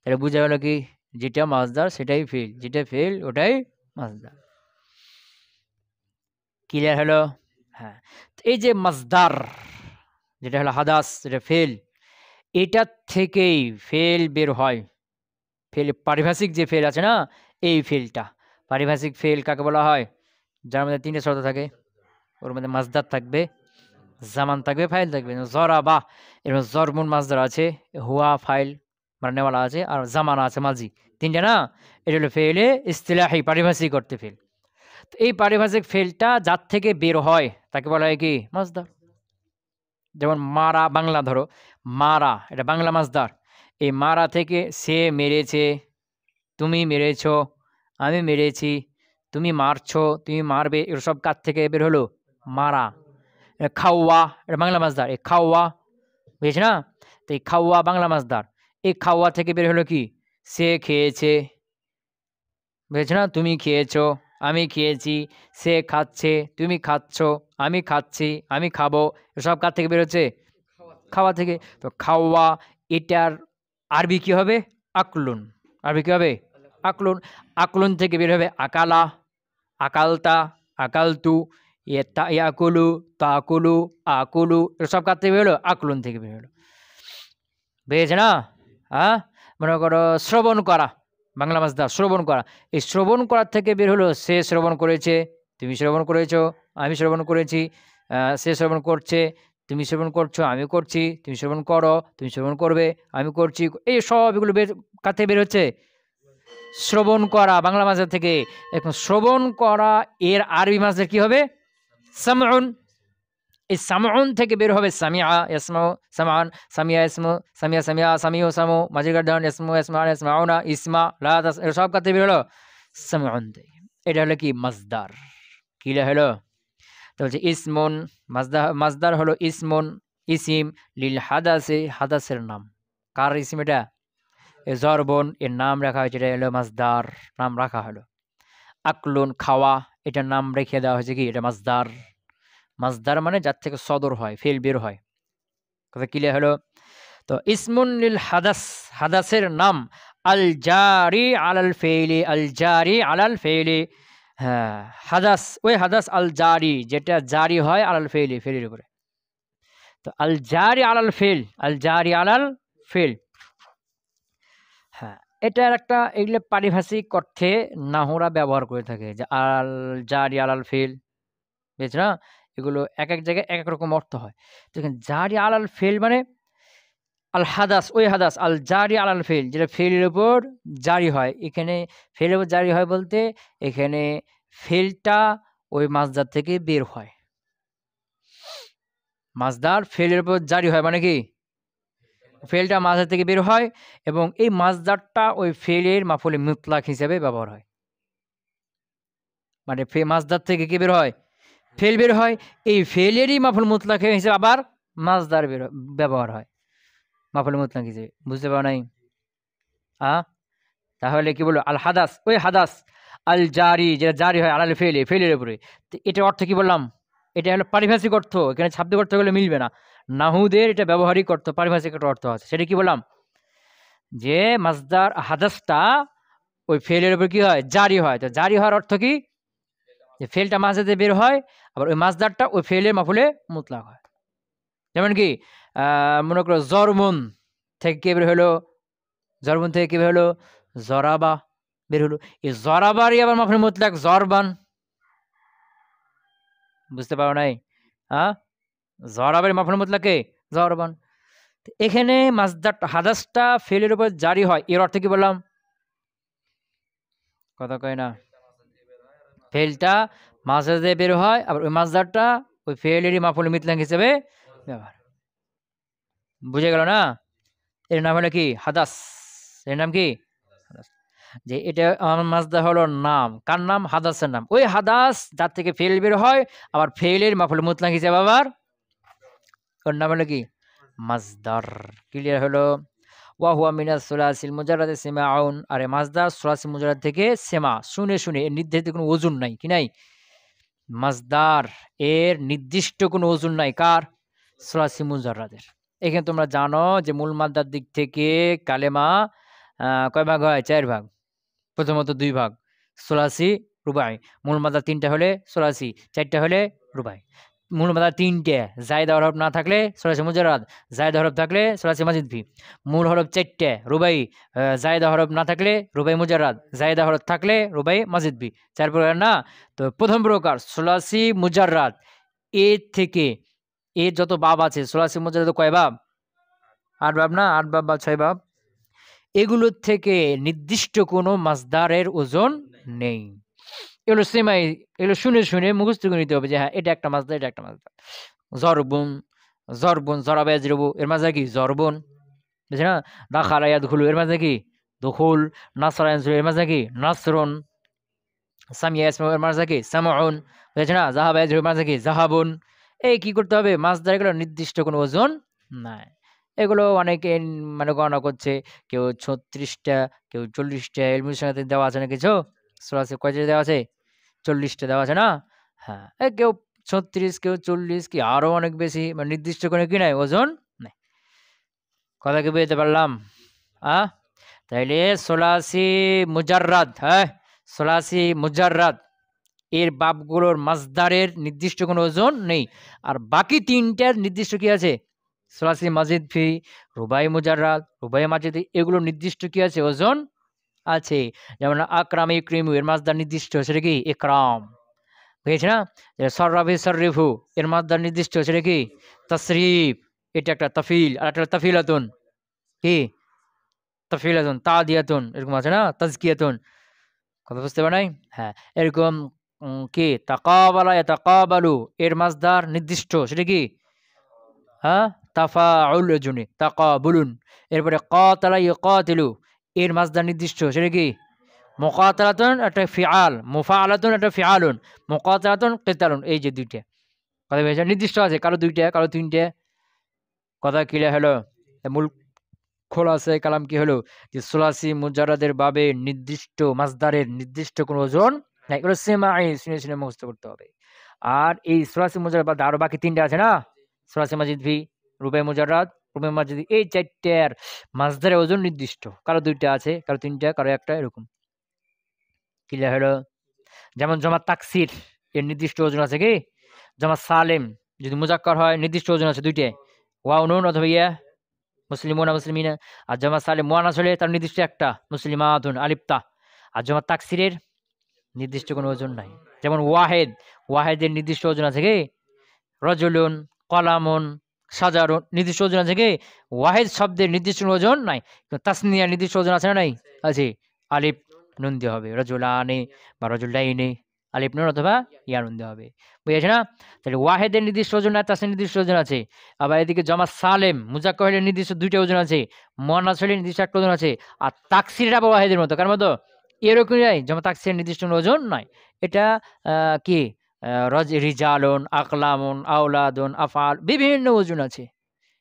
তাহলে বুঝা গেল কি যেটা মাজদার সেটাই ফেল, যেটা ফেল ওটাই মাজদার। ক্লিয়ার হলো? হ্যাঁ, এই যে মাজদার যেটা হলো হাদাস, যেটা ফেল, এটার থেকেই ফেল বের হয়। ফেল, পারিভাষিক যে ফেল আছে না, এই ফেলটা পারিভাষিক ফেল কাকে বলা হয়? যার মধ্যে ৩টে শর্ত থাকে, ওর মধ্যে মাজদার থাকবে, জামান থাকবে, ফাইল থাকবে। জরাবা এর জরমুন মাজদার আছে, হুয়া ফাইল মানে নেওয়ালা আছে, আর জামানা আছে মাজি, ৩টে না? এটা হলো ফেলে ইস্তিলাহি, পারিভাষিক অর্থে ফেল। তো এই পারিভাষিক ফেলটা যার থেকে বের হয় তাকে বলা হয় কি? মাজদার। যেমন মারা, বাংলা ধরো মারা, এটা বাংলা মাজদার। এই মারা থেকে সে মেরেছে, তুমি মেরেছ, আমি মেরেছি, তুমি মারছো, তুমি মারবে, এগুলো সব কার থেকে বের হলো? মারা। খাওয়া, এটা বাংলা মাজদার, এই খাওয়া, বুঝেছি না? তো এই খাওয়া বাংলা মাজদার, এই খাওয়া থেকে বের হলো কি? সে খেয়েছে, বুঝেছো না? তুমি খেয়েছো, আমি খেয়েছি, সে খাচ্ছে, তুমি খাচ্ছ, আমি খাচ্ছি, আমি খাবো, এসব কার থেকে বের হচ্ছে? খাওয়া থেকে। তো খাওয়া, এটার আরবি কি হবে? আকলুন। আরবি কি হবে? আকলুন। আকলুন থেকে বের হবে আকালা, আকালতা, আকালতু, ইয়াকুলু, তাকুলু, আকুলু, এসব কার থেকে বের হলো? আকলুন থেকে বের হলো। বুঝেছে না? হ্যাঁ, মনে করো শ্রবণ করা, বাংলা মাজদার শ্রবণ করা। এই শ্রবণ করার থেকে বের হলো সে শ্রবণ করেছে, তুমি শ্রবণ করেছো, আমি শ্রবণ করেছি, সে শ্রবণ করছে, তুমি শ্রবণ করছো, আমি করছি, তুমি শ্রবণ করো, তুমি শ্রবণ করবে, আমি করছি। এই সব এগুলো বের কার থেকে বের হচ্ছে? শ্রবণ করা, বাংলা মাজদার থেকে। এখন শ্রবণ করা এর আরবি মাজদার কি হবে? সামউন। এই সামউন থেকে বের হবে সামিআ, ইয়াসমাউ, সামআন, সামিয়া ইয়াসমু, সামিয়া সামিয়া, সামিউ সামু, মাঝের গার্ডান ইয়াসমু ইয়াসমাউন, ইয়াসমাউনা, ইসমা, লা তাস, এর সব কাতে বের হলো সামউন থেকে। এটা হলো কি? মাজদার। কিলা হলো? তো বলছে ইসমুন, মাজদার হলো ইসমুন, ইসিম, লিল হাদাসে, হাদাসের নাম। কার ইসিম এটা? এ জরবন, এর নাম রাখা হয়েছে, এটা হলো মাজদার, নাম রাখা হলো। আকলুন, খাওয়া, এটার নাম রেখে দেওয়া হয়েছে কি? এটা মাজদার। মাজদার মানে যার থেকে সদর হয়, ফেল বের হয়। কথা ক্লিয়ার হলো? তো ইসমুন লিল হাদাস, হাদাসের নাম, আল জারি আলাল ফেইলি, আল জারি আলাল ফেইলি। হ্যাঁ, হাদাস, ওই হাদাস আল জারি, যেটা জারি হয় আলাল ফেইলি, ফেলির উপরে। তো আল জারি আলাল ফেল, আল জারি আলাল ফেল। হ্যাঁ, এটার একটা, এগুলো পারিভাষিক অর্থে নাহুরা ব্যবহার করে থাকে, যে আল জারি আলাল ফেল, বুঝছো না? এগুলো এক এক জায়গায় এক এক রকম অর্থ হয়। তো এখানে জারি আলাল ফেল মানে আল হাদাস, ওই হাদাস আল জারি আলাল ফেল, যেটা ফেলের উপর জারি হয়। এখানে ফেলের উপর জারি হয় বলতে এখানে ফেলটা ওই মাজদার থেকে বের হয়। মাজদার ফেলের উপর জারি হয় মানে কি? ফেলটা মাজদার থেকে বের হয় এবং এই মাজদারটা ওই ফেলের মাফুলে মুতলাক হিসেবে ব্যবহার হয়। মানে মাজদার থেকে কি বের হয়? ফেল বের হয়, এই ফেলেরই মাফুল মুতলাক হিসেবে আবার মাজদার ব্যবহার হয়, মাফুল মুতলাক হিসেবে। বুঝতে পারো নাই? তাহলে কি বলবো? আল হাদাস, ওই হাদাস, আল জারি, যেটা জারি হয় আলাল ফেলে, ফেলের উপরে। তো এটার অর্থ কি বললাম? এটা হলো পারিভাষিক অর্থ, এখানে শাব্দিক অর্থ গুলো মিলবে না। নাহুদের এটা ব্যবহারিক অর্থ, পারিভাষিক একটা অর্থ আছে। সেটা কি বললাম? যে মাজদার হাদাসটা ওই ফেলের উপর কি হয়? জারি হয়। তো জারি হওয়ার অর্থ কি? যে ফেলটা মাজদাতে বের হয়, আবার ওই মাজদারটা ওই ফেলের মাফুলে মুতলাক হয়। যেমন কি মনে করো জরমুন থেকে কে বের হলো? জরবুন থেকে কি বের হলো? জরাবা বের হলো। এই জরাবারই আবার মাফুল মুতলাক জরবান। বুঝতে পারো নাই? হ্যাঁ, জরাবের মাফুল মুতলাক কে? জরবান। এখানে মাজদার হাদাসটা ফেলের উপর জারি হয়, এর অর্থ কি বললাম? কথা কয় না। ফেলটা মাজদা দিয়ে বের হয়, আবার ওই মাজদারটা ওই ফেলেরই মাফুল মুতলাক হিসেবে ব্যবহার। বুঝে গেল না? এর নাম হলো কি? হাদাস। এর নাম কি? হাদাস। যে এটা মাজদা হলো নাম, কার নাম? হাদাসের নাম। ওই হাদাস যার থেকে ফেল বের হয়, আবার ফেলের মাফুল মুতলাক হিসেবে আবার ওর নাম হলো কি? মাজদার। ক্লিয়ার হলো? ওয়া হুয়া মিনাস সুলাসিল মুজাররাদে সিমাউন। আরে মাজদার সুলাসি মুজাররাদ থেকে সেমা, শুনে শুনে, এর নির্ধারিত কোনো ওজন নাই। কি নাই? মাজদার এর নির্দিষ্ট কোনো ওজন নাই। কার? সুলাসি মুজাররাদের। এখানে তোমরা জানো যে মূল মাদ্দার দিক থেকে কালেমা কয় ভাগ হয়? 4 ভাগ। প্রথমত 2 ভাগ, সুলাসি, রুবাই। মূল মাদা 3টা হলে সুলাসি, 4টা হলে রুবাই। মূল মাদা 3টে, জায়েদা হরফ না থাকলে সুলাসি মুজাররাদ, জায়েদা হরফ থাকলে সুলাসি মাজিদ ফি। মূল হরফ 4টে, রুবাই, জায়েদা হরফ না থাকলে রুবাই মুজাররাদ, জায়েদা হরফ থাকলে রুবাই মাজিদ ফি। 4 প্রকার না? তো প্রথম প্রকার সুলাসি মুজাররাদ, এর থেকে এর যত বাব আছে, সুলাসি মুজাররাদ কয় বাব? 8 বাব না? 8 বাব বা 6 বাব। এগুলোর থেকে নির্দিষ্ট কোনো মাসদারের ওজন নেই। এগুলো সেমাই, এগুলো শুনে শুনে মুখস্থ করে নিতে হবে যে হ্যাঁ এটা একটা মাসদার, এটা একটা মাসদার। জরবুন, জরবুন, জরাবা ইয়াজরিবু, এর মাঝে কি? জরবুন, বুঝছ না? দাখালা ইয়াদখুলু, এর মাঝে কি? দুখুল। নাসরা ইয়ানসুরু, এর মাঝে কি? নাসরুন। সামিয়া ইয়াসমাউ, এর মাঝে কি? সামউন, বুঝছ না? যাহাবা ইয়াজরিবু, এর মাঝে কি? যাহাবুন। এই কি করতে হবে? মাসদার এগুলো নির্দিষ্ট কোনো ওজন নাই। এগুলো অনেকে মানে গণনা করছে, কেউ 36টা, কেউ 40টা। ইলমুল সানাতে দেওয়া আছে না কিছু? সূরাতে কয়টা দেওয়া আছে? 40টা দেওয়া আছে না? হ্যাঁ, কেউ 36, কেউ 40, কি আরো অনেক বেশি, মানে নির্দিষ্ট করে কি নাই? ওজন নাই। কথা কি বুঝতে পারলাম? তাইলে সুলাসি মুজাররাদ, হ্যাঁ, সুলাসি মুজাররাদ এর বাবগুলোর মাসদারের নির্দিষ্ট কোনো ওজন নেই। আর বাকি 3টার নির্দিষ্ট কি আছে? সুলাসি মাজিদ ফি, রুবাই মুজাররাদ, রুবাই মাজিদ, এগুলো নির্দিষ্ট কি আছে? ওজন আছে। যেমন আকরাম ইকরিমু, এর মাসদার নির্দিষ্ট, সেটা কি? ইকরাম, বুঝেছি না? সররাফি সররিফু, এর মাসদার নির্দিষ্ট, সেটা কি? তাসরিফ। এটা একটা তাফিল, আর একটা তাফিলাতুন। কি? তাফিলাতুন, তাদিয়াতুন, এরকম আছে না? তাজকিয়াতুন। কথা বুঝতে পারে নাই? হ্যাঁ, এরকম কি? তাকাবালা ইয়াতাকাবালু, এর মাসদার নির্দিষ্ট, সেটা কি? হ্যাঁ, তাফাউল জুনি, তাকাবুলুন। এরপরে কাতালা ইউকাতিলু, এর মাসদার নির্দিষ্ট, সেটা কি? মুকাতালাতুন একটা ফিআল, মুফাআলাতুন একটা ফিআলুন, মুকাতালাতুন কিতালুন। এই যে 2টা কথা বলেছে, নির্দিষ্ট আছে। কারো 2টা, কারো 3টে। কথা ক্লিয়ার হলো? মূল খোলাসে কালাম কি হলো? যে সুলাসি মুজাররাদের বাবে নির্দিষ্ট মাসদারের নির্দিষ্ট কোনো ওজন নাই। এগুলো সেমাই শুনে শুনে মুখস্থ করতে হবে। আর এই সুলাসি মুজাররাদ বাদে আরো বাকি 3টা আছে না? সুলাসি মাজিদ ফি, রুবাই মুজাররাদ, রুবাই মাজিদ, এই 4টার মাসদারের ওজন নির্দিষ্ট। কারো 2টা আছে, কারো 3টা, কারো একটা, এরকম। ক্লিয়ার হলো? যেমন জমা তাকসির, এর নির্দিষ্ট ওজন আছে কি? জমা সালেম যদি মুজাক্কার হয়, নির্দিষ্ট ওজন আছে 2টে, ওয়াও নুন অথবা ইয়া, মুসলিমুনা মুসলিমিনা। আর জমা সালেম মুয়ান্নাস হলে তার নির্দিষ্ট একটা, মুসলিমাতুন, আলিফতা। আর জমা তাকসিরের নির্দিষ্ট কোনো ওজন নাই। যেমন ওয়াহেদ, ওয়াহেদের নির্দিষ্ট ওজন আছে কি? রজুলুন, কলামুন, সাজারুন, নির্দিষ্ট ওজন আছে কি? ওয়াহেদ শব্দের নির্দিষ্ট ওজন নাই। তাসনিয়ার নির্দিষ্ট ওজন আছে না? নাই, আছে। আলিফ নুন দিয়ে হবে, রজুলানে বা রজুলাইনে, আলিফ নুন অথবা ইয়া নুন দিয়ে হবে। বুঝেছে না? তাহলে ওয়াহেদের নির্দিষ্ট ওজন আছে, তাসনিয়ার নির্দিষ্ট ওজন আছে। আবার এদিকে জমা সালেম মুজাক্কার হলে নির্দিষ্ট 2টা ওজন আছে, মুয়ান্নাস হলে নির্দিষ্ট একটা ওজন আছে। আর তাকসির আবার ওয়াহেদের মতো, কার মতো? এরকম নাই, যেমন তাকসিরের নির্দিষ্ট ওজন নাই। এটা কি? রিজালুন, আকলামুন, আওলাদুন, আফআল, বিভিন্ন ওজন আছে।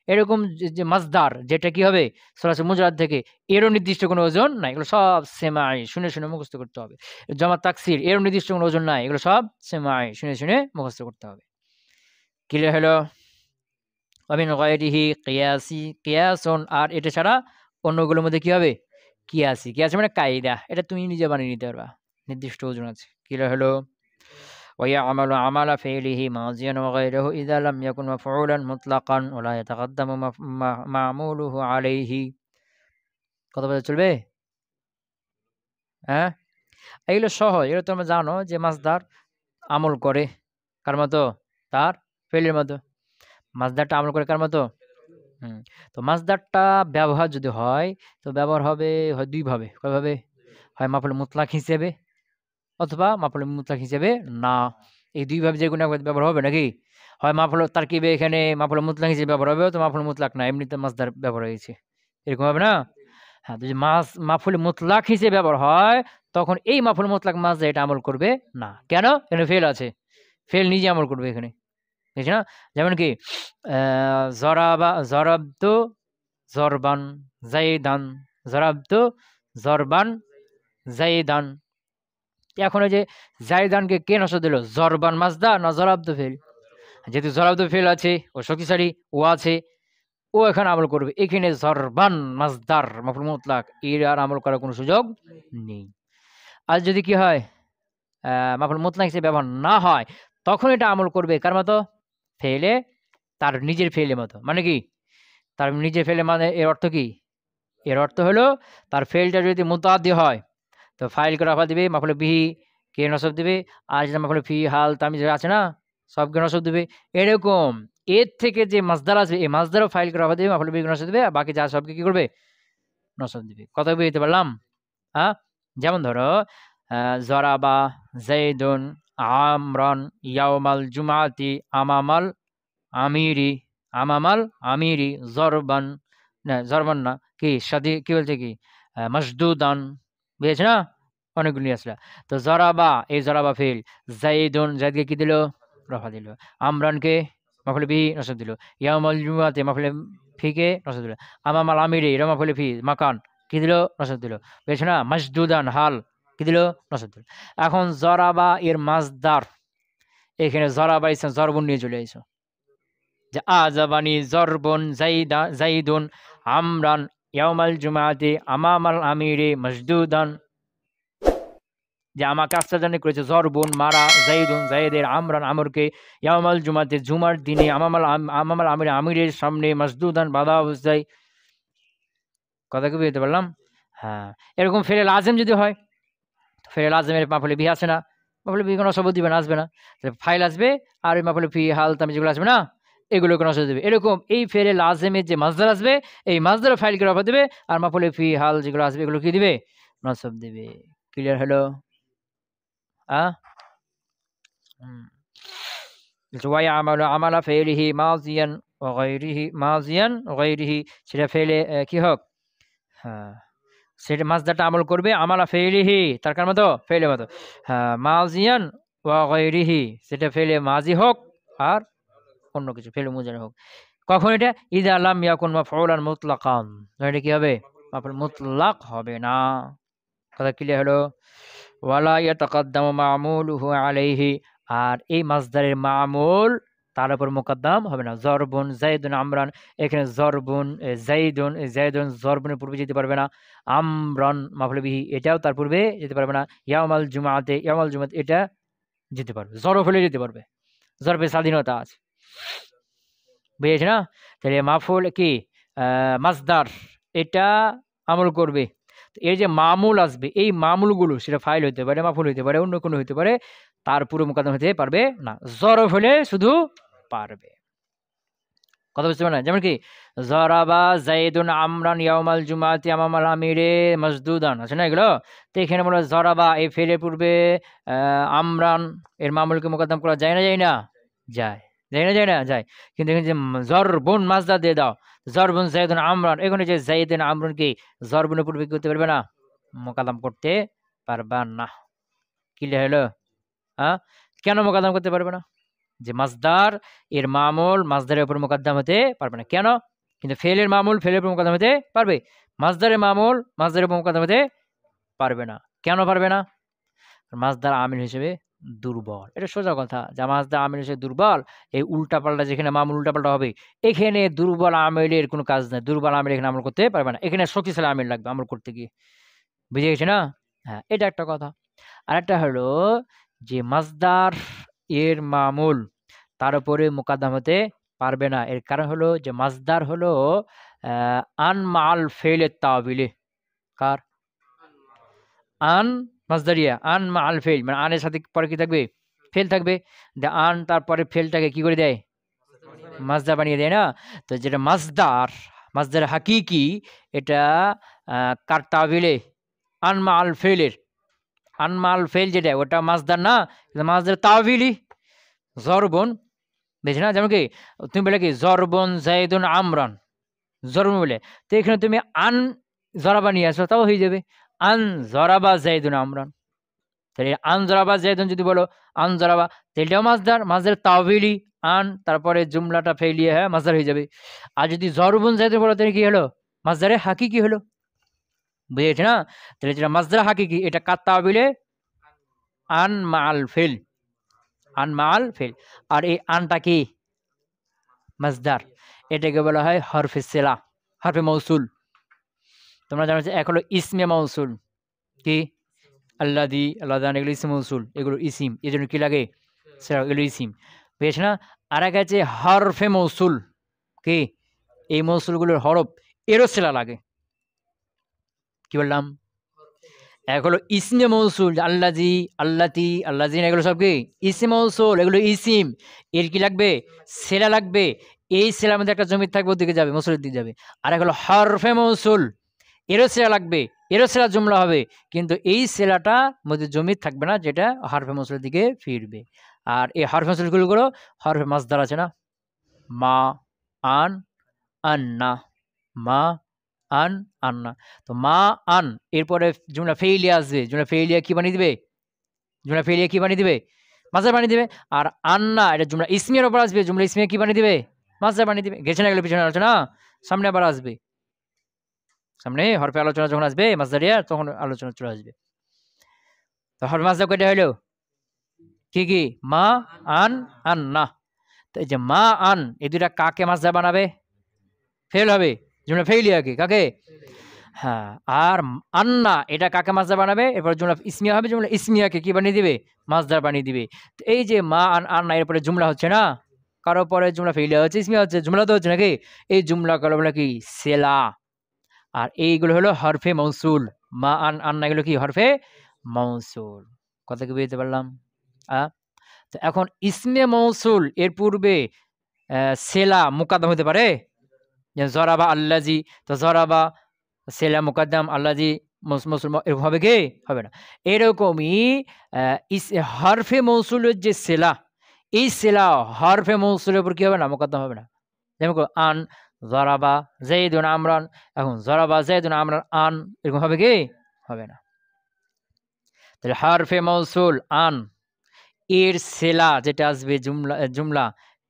এরকম যে মাসদার, যেটা কি হবে? সরাসরি মুজাররাদ থেকে, এরও নির্দিষ্ট কোনো ওজন নাই। এগুলো সব সেমাই, শুনে শুনে মুখস্থ করতে হবে। জমা তাকসির, এরও নির্দিষ্ট কোনো ওজন নাই। এগুলো সব সেমাই, শুনে শুনে মুখস্থ করতে হবে। ক্লিয়ার হলো? ওয়ামিন গায়রিহি কিয়াসি, কিয়াসুন, আর এটা ছাড়া অন্যগুলোর মধ্যে কি হবে? কিয়াসি। কিয়াসি মানে কায়দা, এটা তুমি নিজে বানিয়ে নিতে পারবা, নির্দিষ্ট ওজন আছে। ক্লিয়ার হলো? ويعمل عمل فعله ماضيا وغيره إذا لم يكن مفعولا مطلقا ولا يتقدم معموله عليه। কত বলে চলবে? হ্যাঁ, এগুলো সহজ, এগুলো তোমরা জানো যে মাসদার আমল করে কার মতো? তার ফেলের মতো। মাসদারটা আমল করে কার মতো? তো মাসদারটা ব্যবহার যদি হয়, তো ব্যবহার হবে হয় 2 ভাবে। কয়ভাবে? হয় মাফউল মুতলাক হিসেবে, অথবা মাফউল মুতলাক হিসেবে না। এই 2 ভাবে যে কোনো একটা ব্যবহার হবে নাকি? হয় মাফউল তারকিবে এখানে মাফউল মুতলাক হিসেবে ব্যবহার হবে, তো মাফউল মুতলাক না, এমনিতে মাসদার ব্যবহার হয়েছে, এরকম হবে না? হ্যাঁ, যদি মাফউল মুতলাক হিসেবে ব্যবহার হয়, তখন এই মাফউল মুতলাক মাসদার এটা আমল করবে না। কেন? এখানে ফেল আছে, ফেল নিজে আমল করবে এখানে, বুঝছ না? যেমন কি জরাবতু জরবান যায়দান, জরাবতু জরবান যায়দান। এখন ওই যে জায়দানকে কে নষ্ট দিল? জরবান মাসদার না জরাবতু ফেল? যেহেতু জরাবতু ফেল আছে, ও শক্তিশালী, ও আছে, ও এখানে আমল করবে। এখানে জরবান মাসদার মাফউল মুতলাক, এর আর আমল করার কোনো সুযোগ নেই। আর যদি কি হয় মাফউল মুতলাক হিসেবে ব্যবহার না হয়, তখন এটা আমল করবে কার মতো? ফেলে, তার নিজের ফেলের মতো। মানে কি? তার নিজের ফেলে মানে এর অর্থ কি? এর অর্থ হলো তার ফেলটা যদি মুতাআদ্দি হয়, তো ফাইলকে রফা দিবে, মাফউল বিহি কে নসব দিবে, আর যেটা মাফউল ফি হাল তামিজ আছে না, সবকে নসব দিবে। এরকম এর থেকে যে মাসদার আসবে, এই মাসদারও ফাইলকে রফা দিবে, মাফউল বিহিকে নসব দিবে, আর বাকি যা সবকে কি করবে? নসব দিবে। কথা বুঝতে পারলাম? হ্যাঁ? যেমন ধরো জরাবা যাইদুন আমরান ইয়াউমাল জুমাতি আমামাল আমিরি, আমামাল আমিরি জরবান, না জরবান না, কি সাদি কি বলছে কি মসদুদান, বুঝেছ না? অনেকগুলি আসলে। তো জরাবা, এই জরাবা ফেল, যাইদুন যাইদকে কি দিল? রফা দিল। আমরানকে মাফুল বিহি নসব দিল। ইয়াউমাল জুমাতে মাফুল ফিকে নসব দিল। আমামাল আমিরি এটা মাফুল ফি মাকান কি দিল? নসব দিল। বুঝেছ না? মসদুদান হাল কি দিল? নসব দিল। এখন জরাবা এর মাসদার, এখানে জরাবা ইসলাম জরবুন নিয়ে চলে আইছো, যে আজাবানি জরবুন যাইদুন আমরান ইয়াউমাল জুমাতি আমামাল আমিরি মসদুদান, যে আমাকে আশ্চর্য করেছে জরবুন মারা, যাইদুন যায়েদের, আমরান আমরকে, ইয়াউমাল জুমাতে জুমার দিনে, আমামাল আমির আমিরের সামনে, মসদুদান বাধা অবস্থায়। কথা কি বুঝতে পারলাম? হ্যাঁ, এরকম ফেলে লাজেম যদি হয়, ফেলে লাজেমের মাফুলে বিহি আসে না, মাফুলে বিহি কোনো শব্দ দিবে না, আসবে না, ফাইল আসবে, আর ওই মাফুলে ফি হাল তামিজ যেগুলো আসবে না, এগুলো কোনো শব্দ দেবে। এরকম এই ফেলে লাজেমের যে মাসদার আসবে, এই মাসদার ফাইলকে রফা দেবে, আর মাফুলে ফি হাল যেগুলো আসবে এগুলো কি দিবে? নসব দিবে। ক্লিয়ার হলো? ويعمل عمل فعله ماضيا وغيره ماضيا وغيره, সেটা ফেলে কি হোক, হ্যাঁ সেটা মাসদারটা আমল করবে আমালা ফেলিহি তার কার মতো, ফেলে মতো। হ্যাঁ, মাজিয়ান ওয়া গায়রিহি, সেটা ফেলে মাজি হোক আর অন্য কিছু ফেলে মুজারি হোক। কখন এটা? ইযা লাম ইয়াকুন মাফউলান মুতলাকান, এটা কি হবে? মাফউল মুতলাক হবে না। কথা ক্লিয়ার হলো? ওয়ালা ইয়াতাকাদ্দামু মা'মুলুহু আলাইহি, আর এই মাসদারের মামুল তার উপর মুকদ্দম হবে না। জরবুন যাইদুন আমরান, এখানে জরবুন যাইদুন, যাইদুন জরবুনের পূর্বে যেতে পারবে না। আমরান মাফউল বিহি এটাও তার পূর্বে যেতে পারবে না। ইয়াউমাল জুমাতে, ইয়াউমাল জুমাত এটা যেতে পারবে, জরফ হলে যেতে পারবে, জরফের স্বাধীনতা আছে। বুঝেছ না? তাহলে মাফুল কি মাসদার, এটা আমল করবে। এর যে মামুল আসবে, এই মামুলগুলো সেটা ফাইল হইতে পারে, মাফুল হইতে পারে, অন্য কোনো হইতে পারে, তার পুরো মুকাদ্দম হতে পারবে না, জরফ হলে শুধু পারবে। কথা বুঝতে পারে না? যেমন কি জরাবা যাইদুন আমরান ইয়াউমাল জুমাতি আমামাল আমিরে মসদুদান, আছে না এগুলো? তো এখানে বলে জরাবা এই ফেলের পূর্বে আমরান এর মামুলকে মুকাদ্দম করা যায় না, যায় না? যায়। যায় না, যায় না? যায়। কিন্তু এখানে যে জরবুন মাসদার দিয়ে দাও, জরবুন যাইদুন আমরান, এখানে যে যাইদুন আমরান কি জরবুনের পূর্বে কি করতে পারবে না? মুকাদ্দম করতে পারবা না। ক্লিয়ার হলো? হ্যাঁ, কেন মুকাদ্দম করতে পারবে না? যে মাসদার এর মামুল মাসদারের উপর মুকাদ্দম হতে পারবে না। কেন? কিন্তু ফেলের মামুল ফেলের উপর মুকাদ্দম হতে পারবে, মাসদারের মামুল মাসদারের উপর মুকাদ্দম হতে পারবে না। কেন পারবে না? মাসদার আমিল হিসেবে দুর্বল। এটা সোজা কথা, যে মাসদার আমিল হিসেবে দুর্বল, এই উল্টাপাল্টা যেখানে মামুল উল্টাপাল্টা হবে, এখানে দুর্বল আমিলের কোনো কাজ নাই, দুর্বল আমিল এখানে আমল করতে পারবে না, এখানে শক্তিশালী আমিল লাগবে আমল করতে গিয়ে। বুঝে গেছে না? হ্যাঁ, এটা একটা কথা। আরেকটা হলো যে মাসদার এর মামুল তার উপরে মুকাদ্দম হতে পারবে না। এর কারণ হলো যে মাসদার হলো আন মাল ফেলের তাবিলে, কার? আন মাসদারিয়া, আন মাল ফেল, মানে আনের সাথে পরে কি থাকবে? ফেল থাকবে। আন তারপরে ফেলটাকে কি করে দেয়? মাসদার বানিয়ে দেয় না? তো যেটা মাসদার, মাসদার হাকিকি, এটা কার তাবিলে? আন মাল ফেলের, আন মাল ফেল যেটা ওটা মাসদার না, মাসদার তাবিলি জরবন, বুঝছি না? যেমন কি তুমি বলে কি জরবন যাইদুন আমরান, জরবন বলে, তো এখানে তুমি আন জরাবা নিয়ে আসো তাও হয়ে যাবে, আন জরাবা যাইদুন আমরান। তাহলে আন জরাবা যাইদুন যদি বলো আন জরাবা, তাহলেও মাসদার, মাসদার তাওবিলি আন, তারপরে জুমলাটা ফেলিয়ে হ্যাঁ মাসদার হয়ে যাবে। আর যদি জরবুন যাইদুন বলো তাহলে কি হলো? মাসদারে হাকিকি হলো। বুঝেছে না? তাহলে যেটা মাসদার হাকিকি এটা কার তাওবিলে? আন মাল ফেল, আন মাল ফেল। আর এই আনটা কি? মাসদার। এটাকে বলা হয় হরফে সেলা, হরফে মৌসুল। তোমরা জানো যে এক হলো ইসমে মৌসুল, কি আল্লাদি, আল্লাদান, এগুলো ইসম মৌসুল, এগুলো ইসিম, এই জন্য কি লাগে সেলা, এগুলো ইসিম, বুঝেছ না? আর এক আছে হরফে মৌসুল, কি এই মৌসুলগুলোর হরফ এরও সেলা লাগে। কি বললাম? এক হলো ইসমে মৌসুল, আল্লাজি, আল্লাতি, আল্লাজিন, এগুলো সব কি ইসিম মৌসুল, এগুলো ইসিম, এর কি লাগবে সেলা লাগবে। এই সেলার মধ্যে একটা জমির থাকবে, ওদিকে যাবে, মৌসুলের দিকে যাবে। আর এক হলো হরফে মৌসুল, এরও সেলা লাগবে, এরও সেলা জুমলা হবে, কিন্তু এই সেলাটা মধ্যে জমির থাকবে না, যেটা হরফে মৌসুলের দিকে ফিরবে। আর এই হরফে মৌসুলগুলো হরফে মাসদার আছে না, মা, আন, আন্না, মা, আন, আন্না। তো মা, আন, এরপরে জুমলা ফেইলিয়া আসবে, জুমলা ফেইলিয়া কি বানিয়ে দিবে, জুমলা ফেইলিয়া কি বানিয়ে দিবে, মাসদার বানিয়ে দিবে। আর আন্না এটা জুমলা ইসমিয়ার উপর আসবে, জুমলা ইসমিয়া কি বানিয়ে দিবে, মাসদার বানিয়ে দিবে। গেছে না, গেলে পিছনে আলোচনা, সামনে আবার আসবে, সামনে হরফে আলোচনা যখন আসবে মাসদারিয়া, তখন আলোচনা চলে আসবে। তো হরফে মাসদার কয়টা হলো, কি কি, মা, আন, আন্না। তো এই যে মা, আন, এই দুইটা কাকে মাসদার বানাবে, ফেল হবে, জুমলা ফেইলিয়াকে, কাকে, হ্যাঁ। আর আন্না এটা কাকে মাসদার বানাবে, এরপর জুমলা ইসমিয়া হবে, জুমলা ইসমিয়াকে কি বানিয়ে দিবে, মাসদার বানিয়ে দিবে। তো এই যে মা, আন, আন্না, এরপরে জুমলা হচ্ছে না, কারো পরে জুমলা ফেইলিয়া হচ্ছে, ইসমিয়া হচ্ছে, জুমলা তো হচ্ছে নাকি, এই জুমলা কালো বলে কি সেলা। আর এইগুলো হলো হরফে মৌসুল, মা, আন, আন্না, এগুলো কি হরফে মৌসুল। কথা কি বুঝতে পারলাম? তো এখন ইসমে মৌসুল এর পূর্বে সেলা মুকাদ্দাম হতে পারে, যে জরাবা আল্লাজি, তো জরাবা সেলা মুকাদ্দাম, আল্লাজি মৌসুল, এরকম হবে কি, হবে না। এরকমই হরফে মৌসুলের যে সেলা, এই সেলা হরফে মৌসুলের উপর কি হবে না, মুকাদ্দাম হবে না। যেমন আন জরাবা জাইদুন আমরান, এখন জরাবা জাইদুন আমরান আন, এরকম হবে কি, হবে না। তাহলে হরফে মৌসুল আন, এর সেলা যেটা আসবে জুমলা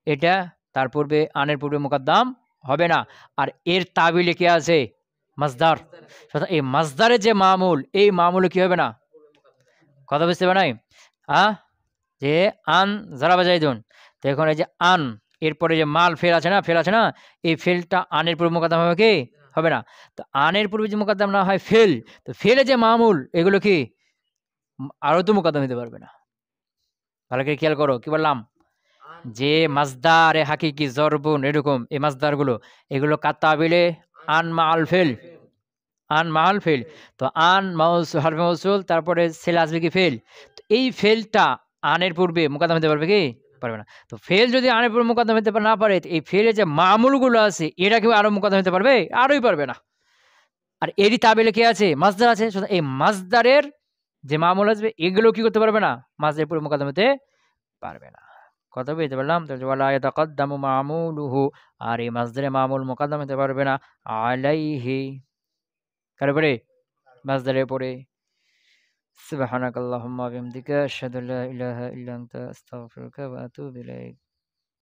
এটা তার পূর্বে আনের পূর্বে মুকাদ্দাম হবে না। আর এর তাবিলে কি আছে, মাসদার। এই মাসদারের যে মামুল, এই মামুলে কি হবে না, কথা বুঝতে পারে নাই, যে আন জারাবা জাইদুন, তো এখন এই যে আন এরপরে যে মাল ফেল আছে না, ফেল আছে না, এই ফেলটা আনের পূর্বে মুকাদ্দাম হবে কি, হবে না। তো আনের পূর্বে যে মুকাদ্দাম না হয় ফেল, তো ফেলে যে মামুল, এগুলো কি আরো তো মুকাদ্দাম হতে পারবে না। ভালো করে খেয়াল করো, কি বললাম, যে মাসদারে হাকিকি জরবুন, এরকম এই মাসদারগুলো, এগুলো কাতাবিলে আন মাল ফেল, আন মাল ফেল। তো আন মাউসুল, হরফে মাউসুল, তারপরে সেল আসবে কি ফেল। তো এই ফেলটা আনের পূর্বে মুকাদ্দাম হতে পারবে কি, পারবে না। তো ফেল যদি আনের পূর্বে মুকাদ্দাম হতে না পারে, এই ফেলে যে মামুলগুলো আছে এটা কি আরো মুকাদ্দাম হতে পারবে, আরোই পারবে না। আর এরই তাবিলে কি আছে, মাসদার আছে, এই মাসদারের যে মামুল আসবে এগুলো কি করতে পারবে না, মাসদারের পূর্বে মুকাদ্দাম হতে পারবে না। কথা বুঝতে পারলাম? তো ওয়ালা ইয়াতাকাদ্দামু মামুলুহু, আর এই মাসদারে মামুল মুকাদ্দাম হতে পারবে না আলাইহি, কার উপরে, মাসদারের উপরে। সুবহানাকাল্লাহুম্মা ওয়া বিহামদিকা আশহাদু আল্লা ইলাহা ইল্লা আনতা আস্তাগফিরুকা ওয়া আতুবু ইলাইক।